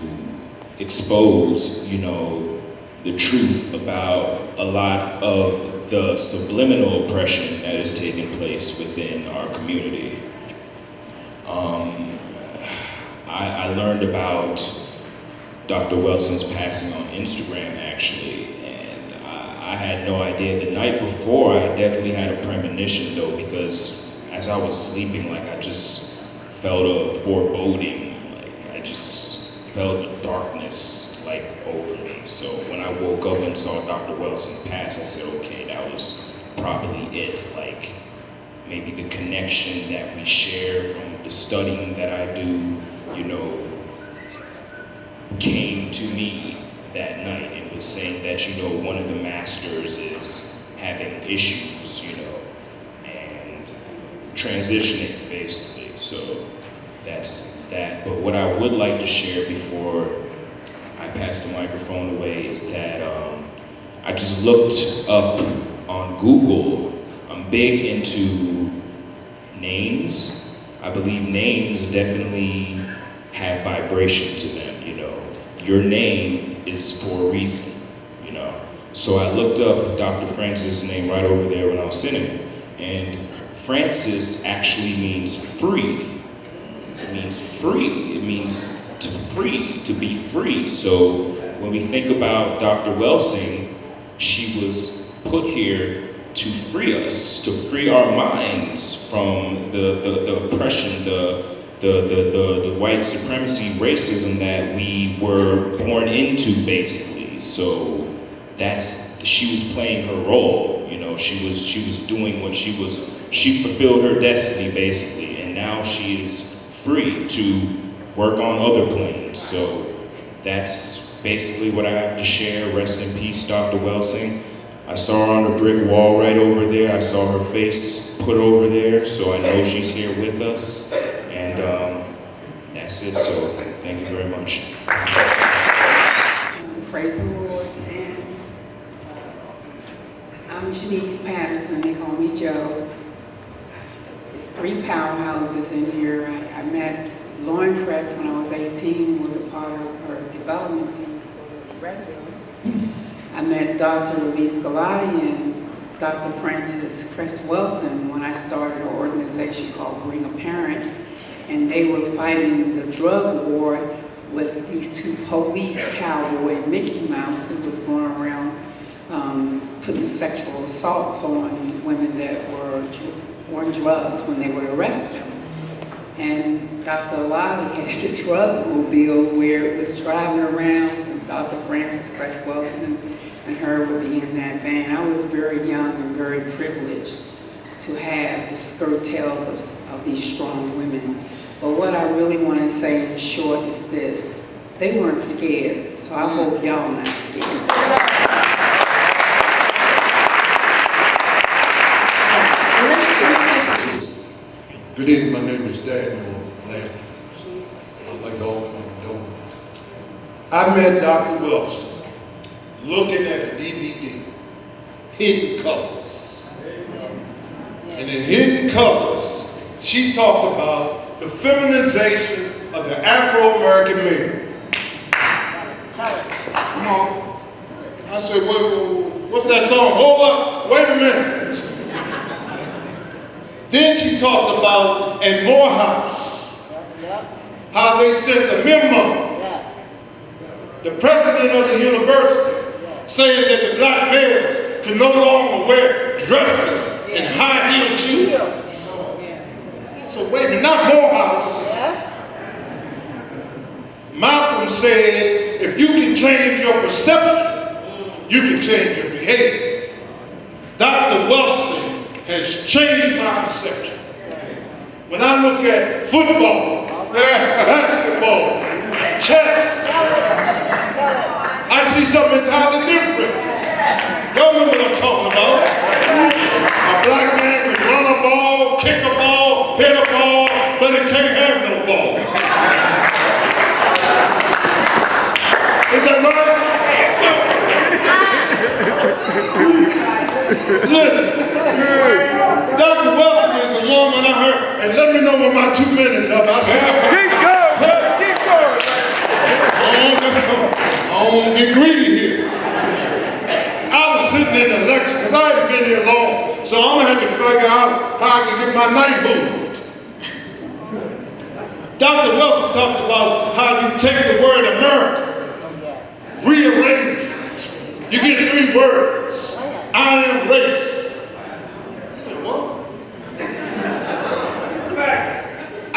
expose, the truth about a lot of the subliminal oppression that is taking place within our community. I learned about Dr. Welsing's passing on Instagram, actually, and I had no idea. The night before, I definitely had a premonition, though, because as I was sleeping, I just felt a foreboding, I just felt a darkness, over me. So when I woke up and saw Dr. Welsing pass, I said, okay, that was probably it, maybe the connection that we share from the studying that I do, came to me that night and was saying that, one of the masters is having issues, and transitioning, basically. So that's that. But what I would like to share before I pass the microphone away is that I just looked up on Google. I'm big into names. I believe names definitely have vibration to them, Your name is for a reason, So I looked up Dr. Francis' name right over there when I was sitting, and Francis actually means free. It means free. It means to free, to be free. So when we think about Dr. Welsing, she was put here to free us, to free our minds from the oppression, the white supremacy, racism that we were born into, basically. So she was playing her role, she was doing what she fulfilled her destiny, basically, and now she is free to work on other planes. So that's basically what I have to share. Rest in peace, Dr. Welsing. I saw her on the brick wall right over there. I saw her face put over there, so I know she's here with us. And that's it, so thank you very much. Praise the Lord. And I'm Shanice Patterson. They call me Joe. There's 3 powerhouses in here. I met Lauren Crest when I was 18, was a part of her development team for the radio. I met Dr. Elise Galati and Dr. Francis Cress Welsing when I started an organization called Bring a Parent, and they were fighting the drug war with these 2 police, Cowboy and Mickey Mouse, who was going around putting sexual assaults on women that were on drugs when they would arrest them. And Dr. Galati had a drug mobile where it was driving around, and Dr. Francis Cress Welsing and her would be in that van. I was very young and very privileged to have the skirt tails of these strong women. But what I really want to say in short is this: they weren't scared, so I hope y'all not scared. Good evening, my name is Daniel Landers. I'd like to open my door. I met Dr. Welsing looking at a DVD, Hidden Colors. and the hidden colors, she talked about the feminization of the Afro-American male. Come on. I said, wait, what's that song? Hold up, wait a minute. Then she talked about at Morehouse, how they sent a memo, the president of the university, saying that the black males could no longer wear dresses and high-heel shoes. So wait a minute, not Morehouse. Malcolm said, if you can change your perception, you can change your behavior. Dr. Welsing has changed my perception. When I look at football, basketball, chess, I see something entirely different. Y'all know what I'm talking about. A black man can run a ball, kick a ball, hit a ball, but he can't have no ball. Is that right? Listen, Dr. Welsing is a woman I heard, and let me know when my 2 minutes up. I said, keep going, keep going. I don't want to get greedy here. I was sitting in the lecture, because I haven't been here long, so I'm going to have to figure out how I can get my knighthood. Dr. Welsing talked about how you take the word America, rearrange it. You get 3 words. I am race. What? I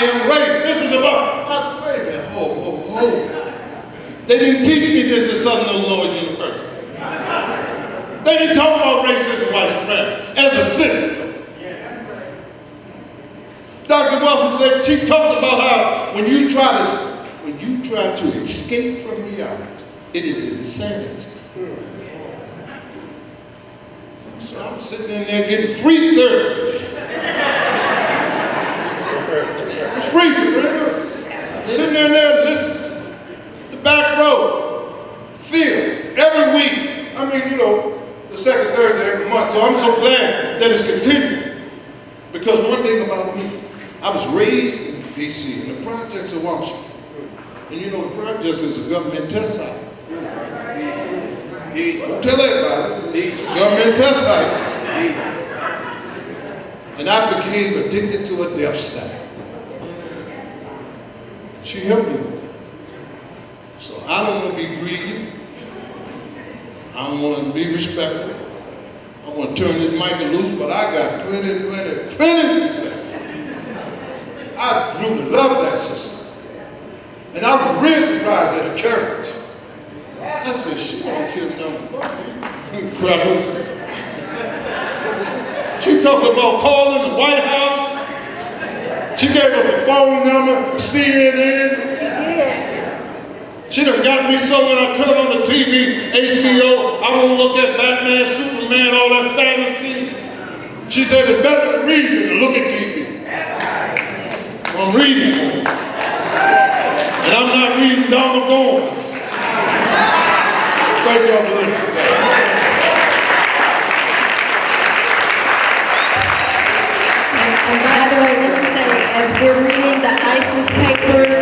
am race. This is about, wait a minute, hold. They didn't teach me this at Southern Illinois University. They didn't talk about racism, white supremacy, as a system. Dr. Welsing said, she talked about how when you try to escape from reality, it is insanity. So I'm sitting in there getting free therapy. Sitting in there listening. The back row. Feel. Every week. I mean, you know, the second Thursday every month. So I'm so glad that it's continuing. Because one thing about me, I was raised in D.C. in the projects of Washington. And you know, the projects is a government test site. Don't tell everybody. It's a government test site. And I became addicted to a death style. She helped me. So I don't want to be greedy. I don't want to be respectful. I want to turn this mic loose, but I got plenty to say. I really love that sister. And I was real surprised at her character. I said, she don't kill nobody. Incredible. She talked about calling the White House. She gave us a phone number, CNN. She done got me so when I turn on the TV, HBO, I don't look at Batman, Superman, all that fantasy. She said it's better to read than to look at TV. So I'm reading. And I'm not reading Donald Goins. Thank y'all for listening. And by the way, let me say, as we're reading the ISIS papers,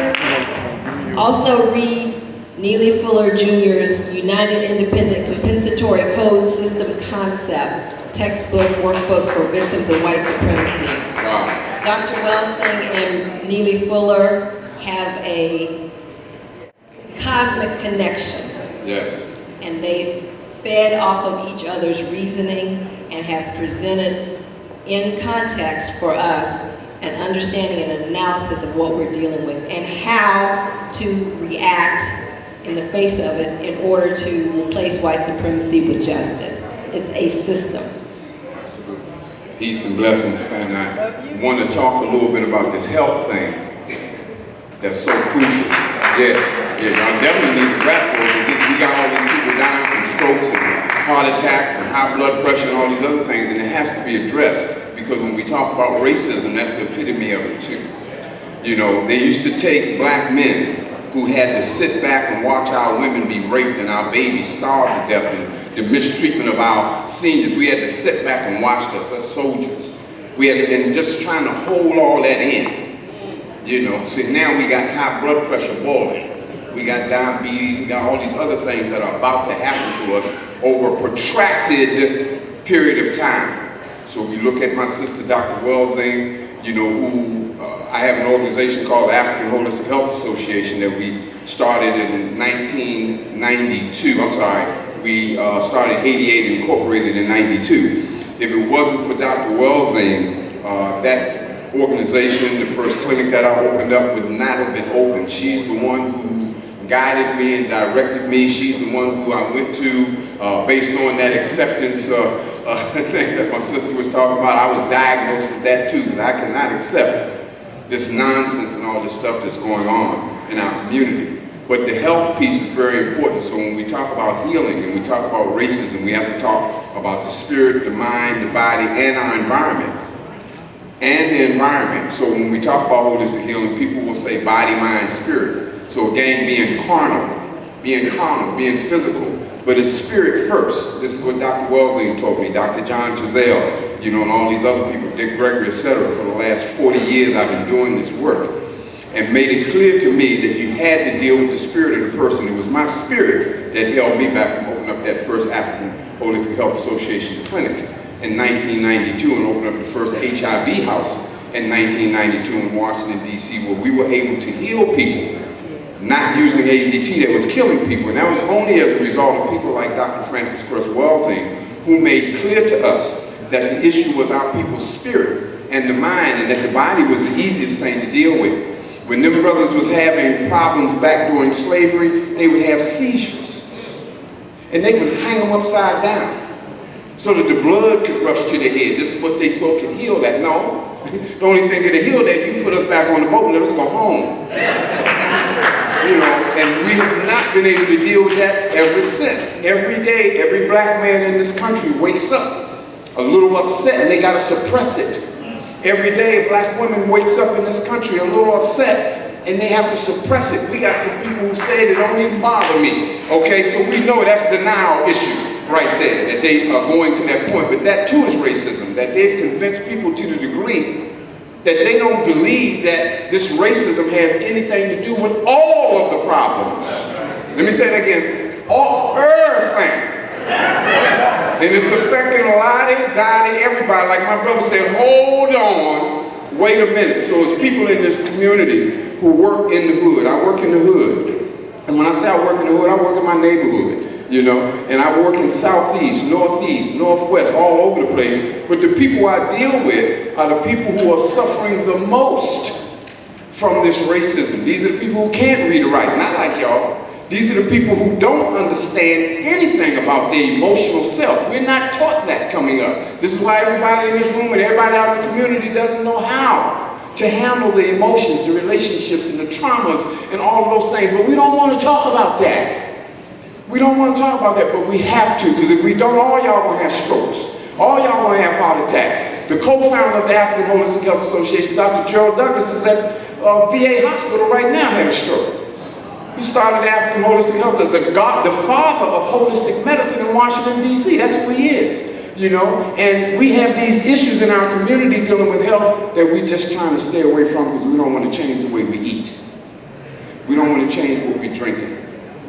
also read Neely Fuller Jr.'s United Independent Compensatory Code System Concept, textbook, workbook for victims of white supremacy. Wow. Dr. Welsing and Neely Fuller have a cosmic connection. Yes. And they've fed off of each other's reasoning and have presented in context for us an understanding and an analysis of what we're dealing with and how to react in the face of it in order to replace white supremacy with justice. It's a system. Peace and blessings, and I want to talk a little bit about this health thing that's so crucial. Yeah, I definitely need to grapple with this. We got all these people dying from strokes and heart attacks and high blood pressure and all these other things, and it has to be addressed because when we talk about racism, that's the epitome of it too. You know, they used to take black men who had to sit back and watch our women be raped and our babies starve to death and the mistreatment of our seniors. We had to sit back and watch those as soldiers. And just trying to hold all that in, you know. See, now we got high blood pressure boiling. We got diabetes, we got all these other things that are about to happen to us over a protracted period of time. So we look at my sister, Dr. Welsing, you know, who, I have an organization called the African Holistic Health Association that we started in 1992. I'm sorry, we started in 88 and incorporated in 92. If it wasn't for Dr. Welsing, that organization, the first clinic that I opened up would not have been open. She's the one who guided me and directed me. She's the one who I went to based on that acceptance thing that my sister was talking about. I was diagnosed with that too, because I cannot accept this nonsense and all this stuff that's going on in our community. But the health piece is very important. So when we talk about healing and we talk about racism, we have to talk about the spirit, the mind, the body, and our environment. And the environment. So when we talk about holistic healing, people will say body, mind, spirit. So again, being carnal, being physical. But it's spirit first. This is what Dr. Welsing told me, Dr. John Chazelle, you know, and all these other people, Dick Gregory, etc. For the last 40 years I've been doing this work. And made it clear to me that you had to deal with the spirit of the person. It was my spirit that held me back from opening up that first African Holistic Health Association clinic in 1992 and opened up the first HIV house in 1992 in Washington, D.C., where we were able to heal people, not using AZT that was killing people. And that was only as a result of people like Dr. Francis Cress Welsing, who made clear to us that the issue was our people's spirit and the mind, and that the body was the easiest thing to deal with. When them brothers was having problems back during slavery, they would have seizures. And they would hang them upside down so that the blood could rush to their head. This is what they thought could heal that. No, the only thing that could heal that, you put us back on the boat and let us go home. You know, and we have not been able to deal with that ever since. Every day, every black man in this country wakes up a little upset and they gotta suppress it. Every day, black women wakes up in this country a little upset and they have to suppress it. We got some people who say it don't even bother me. Okay, so we know that's the denial issue right there, that they are going to that point. But that too is racism, that they've convinced people to the degree that they don't believe that this racism has anything to do with all of the problems. Let me say it again, everything. And it's affecting a lot of everybody. Like my brother said, hold on, wait a minute. So it's people in this community who work in the hood. I work in the hood. And when I say I work in the hood, I work in my neighborhood, you know. And I work in Southeast, Northeast, Northwest, all over the place. But the people I deal with are the people who are suffering the most from this racism. These are the people who can't read or write, not like y'all. These are the people who don't understand anything about their emotional self. We're not taught that coming up. This is why everybody in this room and everybody out in the community doesn't know how to handle the emotions, the relationships, and the traumas, and all of those things. But we don't want to talk about that. We don't want to talk about that, but we have to, because if we don't, all y'all gonna have strokes. All y'all gonna have heart attacks. The co-founder of the African Holistic Health Association, Dr. Gerald Douglas, is at VA hospital right now, had a stroke. He started African Holistic Health, the father of holistic medicine in Washington, D.C. That's who he is, you know. And we have these issues in our community dealing with health that we're just trying to stay away from because we don't want to change the way we eat. We don't want to change what we're drinking.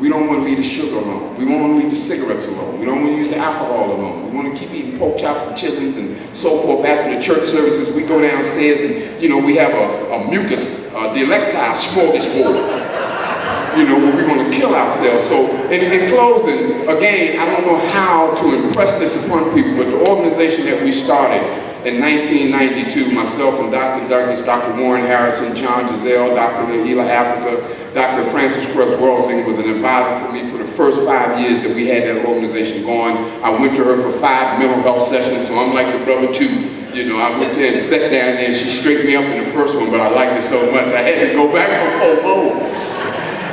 We don't want to leave the sugar alone. We want to leave the cigarettes alone. We don't want to use the alcohol alone. We want to keep eating pork chops and chitlins and so forth. After the church services, we go downstairs and, you know, we have a mucus delecti smorgasbord. You know, where we want to kill ourselves. So, in closing, again, I don't know how to impress this upon people, but the organization that we started in 1992, myself and Dr. Douglas, Dr. Warren Harrison, John Giselle, Dr. Leila Africa, Dr. Francis Cress Welsing was an advisor for me for the first 5 years that we had that organization going. I went to her for 5 mental health sessions, so I'm like the brother too. You know, I went there and sat down there and she straightened me up in the first one, but I liked it so much I had to go back for 4 more.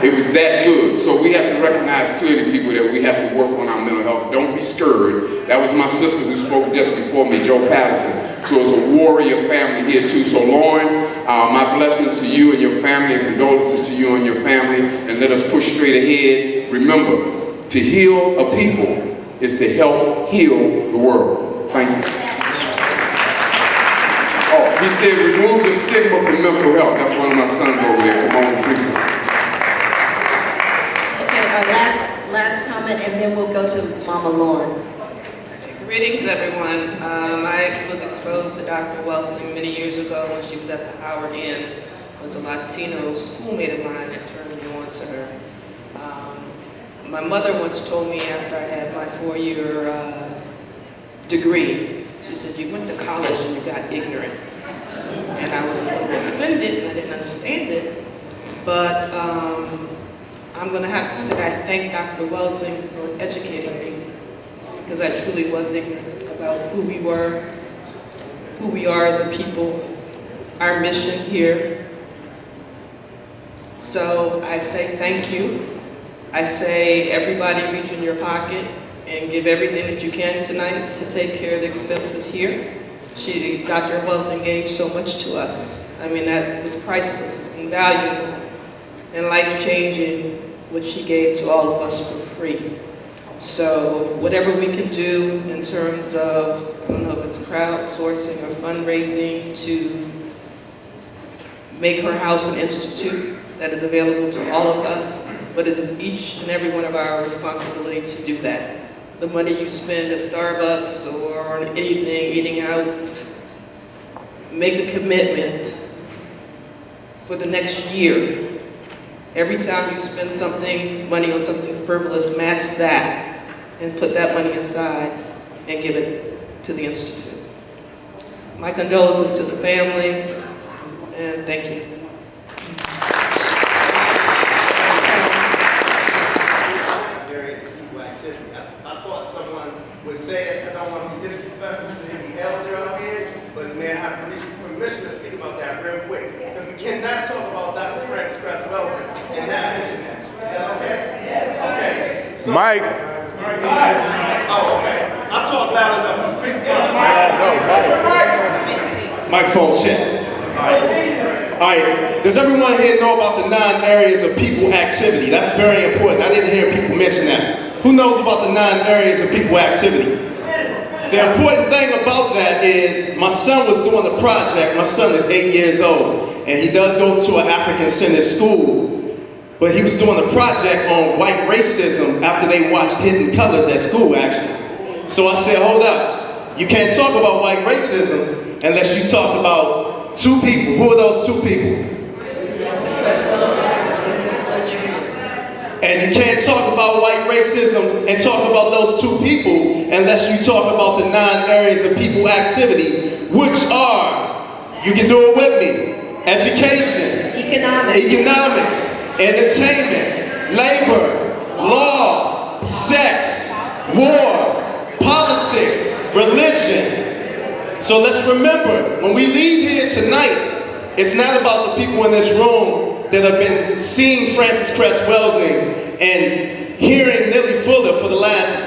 It was that good. So we have to recognize clearly, people, that we have to work on our mental health. Don't be scared. That was my sister who spoke just before me, Joe Patterson. So it's a warrior family here too. So Lauren, my blessings to you and your family, and condolences to you and your family, and let us push straight ahead. Remember, to heal a people is to help heal the world. Thank you. said, remove the stigma from mental health. That's one of my sons over there. Come on, freedom. Okay, our last comment, and then we'll go to Mama Lauren. Greetings, everyone. I was exposed to Dr. Welsing many years ago when she was at the Howard Inn. It was a Latino schoolmate of mine that turned me on to her. My mother once told me after I had my 4-year degree, she said, you went to college and you got ignorant. And I was a little offended and I didn't understand it. But I'm going to have to say I thank Dr. Welsing for educating me, because I truly was ignorant about who we were, who we are as a people, our mission here. So I say thank you. I say everybody reach in your pocket and give everything that you can tonight to take care of the expenses here. Dr. Welsing gave so much to us. I mean, that was priceless and valuable and life-changing, what she gave to all of us for free. So whatever we can do in terms of, I don't know if it's crowdsourcing or fundraising, to make her house an institute that is available to all of us, but it is each and every one of our responsibility to do that. The money you spend at Starbucks or on anything, eating out, make a commitment for the next year. Every time you spend money on something frivolous, match that and put that money aside and give it to the Institute. My condolences to the family, and thank you. I thought someone would say it. I don't want to be disrespectful to any elder out here, but may I have permission to speak about that real quick? Because we cannot talk about Dr. Cress Welsing and not mention that. Is that okay? Yes. Okay. So, Mike. Oh, okay. I talk loud enough to speak. Microphone check. All right. Does everyone here know about the 9 areas of people activity? That's very important. I didn't hear people mention that. Who knows about the 9 areas of people activity? The important thing about that is my son was doing the project. My son is 8 years old, and he does go to an African-centered school, but he was doing a project on white racism after they watched Hidden Colors at school, actually. So I said, hold up. You can't talk about white racism unless you talk about 2 people. Who are those 2 people? And you can't talk about white racism and talk about those 2 people unless you talk about the 9 areas of people activity, which are, you can do it with me, education, economics, entertainment, labor, law, sex, war, politics, religion. So let's remember, when we leave here tonight, it's not about the people in this room that have been seeing Frances Cress Welsing and hearing Nellie Fuller for the last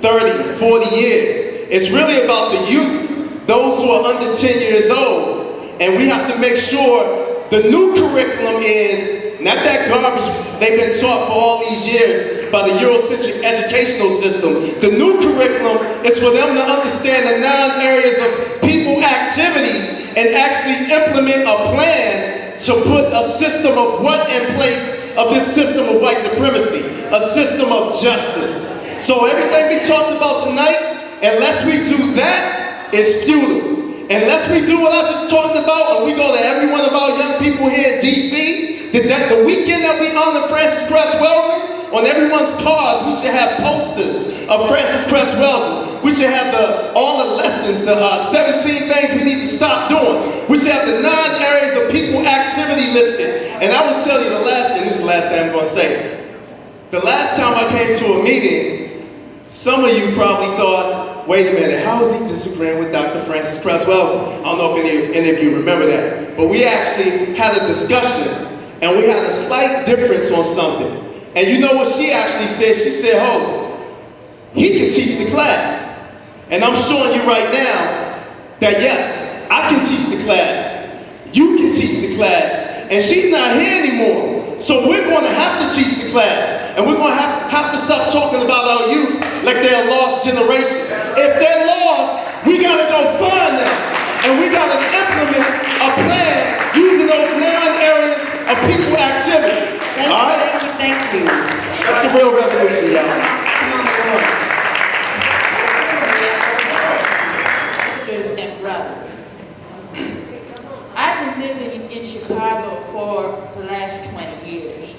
30, 40 years. It's really about the youth, those who are under 10 years old. And we have to make sure the new curriculum is not that garbage they've been taught for all these years by the Eurocentric educational system. The new curriculum is for them to understand the 9 areas of people activity and actually implement a plan to put a system of what in place of this system of white supremacy, a system of justice. So everything we talked about tonight, unless we do that, is futile. Unless we do what I just talked about, and we go to every one of our young people here in DC, the weekend that we honor Frances Cress Welsing, on everyone's cars, we should have posters of Frances Cress Welsing. We should have all the lessons, the 17 things we need to stop doing. We should have the 9 areas of people activity listed. And I will tell you and this is the last thing I'm going to say. The last time I came to a meeting, some of you probably thought, wait a minute, how is he disagreeing with Dr. Frances Cress Welsing? I don't know if any of you remember that. But we actually had a discussion, and we had a slight difference on something. And you know what she actually said? She said, oh, he can teach the class. And I'm showing you right now that yes, I can teach the class. You can teach the class. And she's not here anymore. So we're going to have to teach the class. And we're going to have to stop talking about our youth like they're a lost generation. If they're lost, we got to go find them. And we got to implement Thank you. That's the real revolution, y'all. Sisters and brothers, I've been living in Chicago for the last 20 years,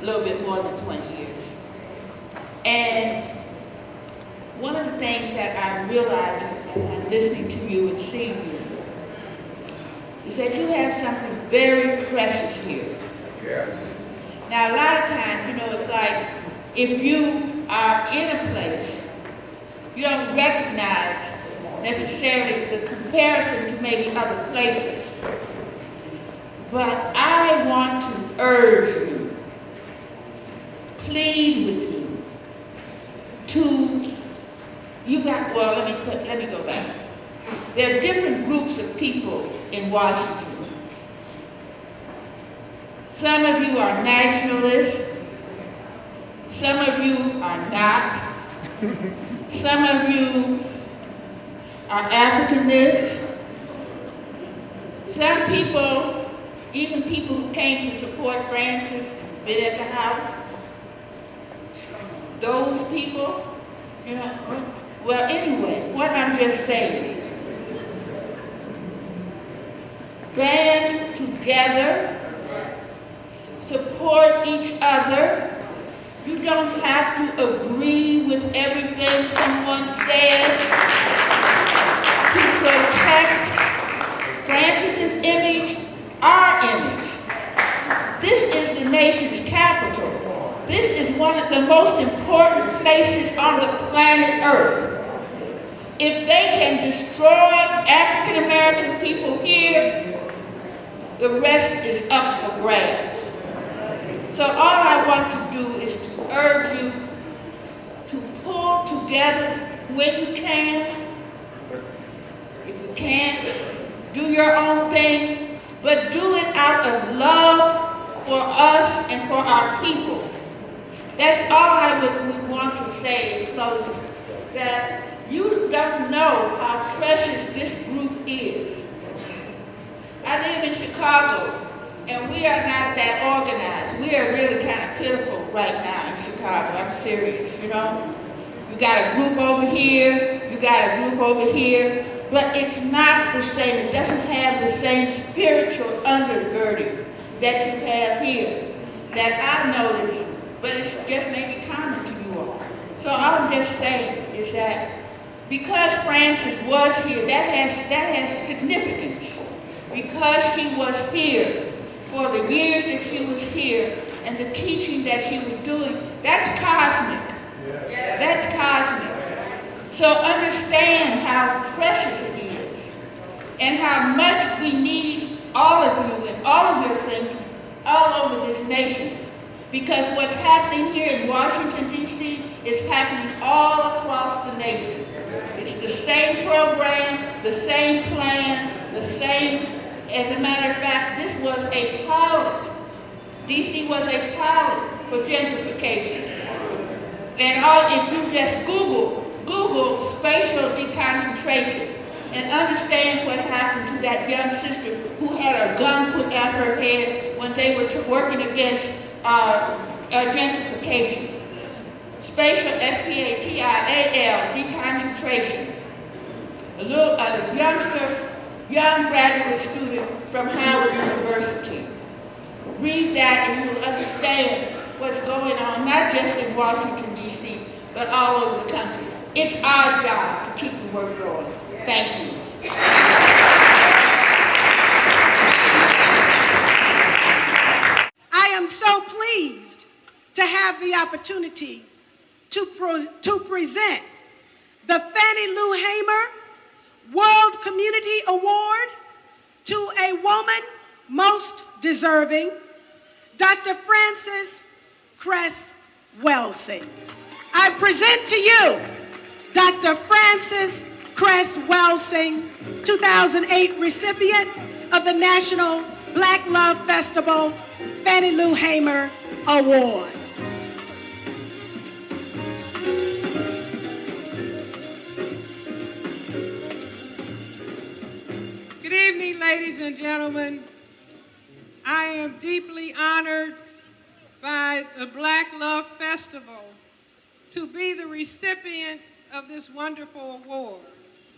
a little bit more than 20 years. And one of the things that I'm realizing as I'm listening to you and seeing you is that you have something very precious here. Now, a lot of times, you know, it's like if you are in a place, you don't recognize necessarily the comparison to maybe other places. But I want to urge you, plead with you, let me go back. There are different groups of people in Washington. Some of you are nationalists, some of you are not, some of you are Africanists, some people, even people who came to support Francis, been at the house, those people, you know, well, anyway, what I'm just saying, band together, support each other. You don't have to agree with everything someone says to protect Francis's image, our image. This is the nation's capital. This is one of the most important places on the planet Earth. If they can destroy African American people here, the rest is up for grabs. So all I want to do is to urge you to pull together when you can. If you can't, do your own thing, but do it out of love for us and for our people. That's all I would want to say in closing, that you don't know how precious this group is. I live in Chicago, and we are not that organized. We are really kind of pitiful right now in Chicago. I'm serious, you know? You got a group over here, you got a group over here, but it's not the same. It doesn't have the same spiritual undergirding that you have here, that I notice, but it's just maybe common to you all. So all I'm just saying is that because Frances was here, that has significance. Because she was here, for the years that she was here, and the teaching that she was doing, that's cosmic. That's cosmic. So understand how precious it is, and how much we need all of you and all of your friends all over this nation. Because what's happening here in Washington, D.C. is happening all across the nation. It's the same program, the same plan, the same. As a matter of fact, this was a pilot. D.C. was a pilot for gentrification. And if you just Google spatial deconcentration and understand what happened to that young sister who had a gun put at her head when they were working against gentrification. Spatial, S-P-A-T-I-A-L, deconcentration. A young graduate student from Howard University. Read that and you'll understand what's going on, not just in Washington, D.C., but all over the country. It's our job to keep the work going. Thank you. I am so pleased to have the opportunity to present the Fannie Lou Hamer World Community Award to a woman most deserving, Dr. Frances Cress Welsing. I present to you Dr. Frances Cress Welsing, 2008 recipient of the National Black Love Festival Fannie Lou Hamer Award. Good evening, ladies and gentlemen. I am deeply honored by the Black festival to be the recipient of this wonderful award.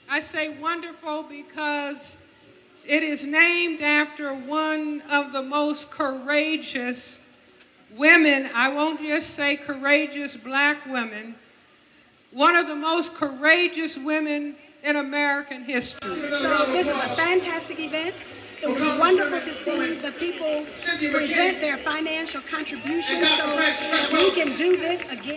I say wonderful because it is named after one of the most courageous women, I won't just say courageous black women, one of the most courageous women in American history. So this is a fantastic event. It was wonderful to see the people present their financial contributions so that we can do this again.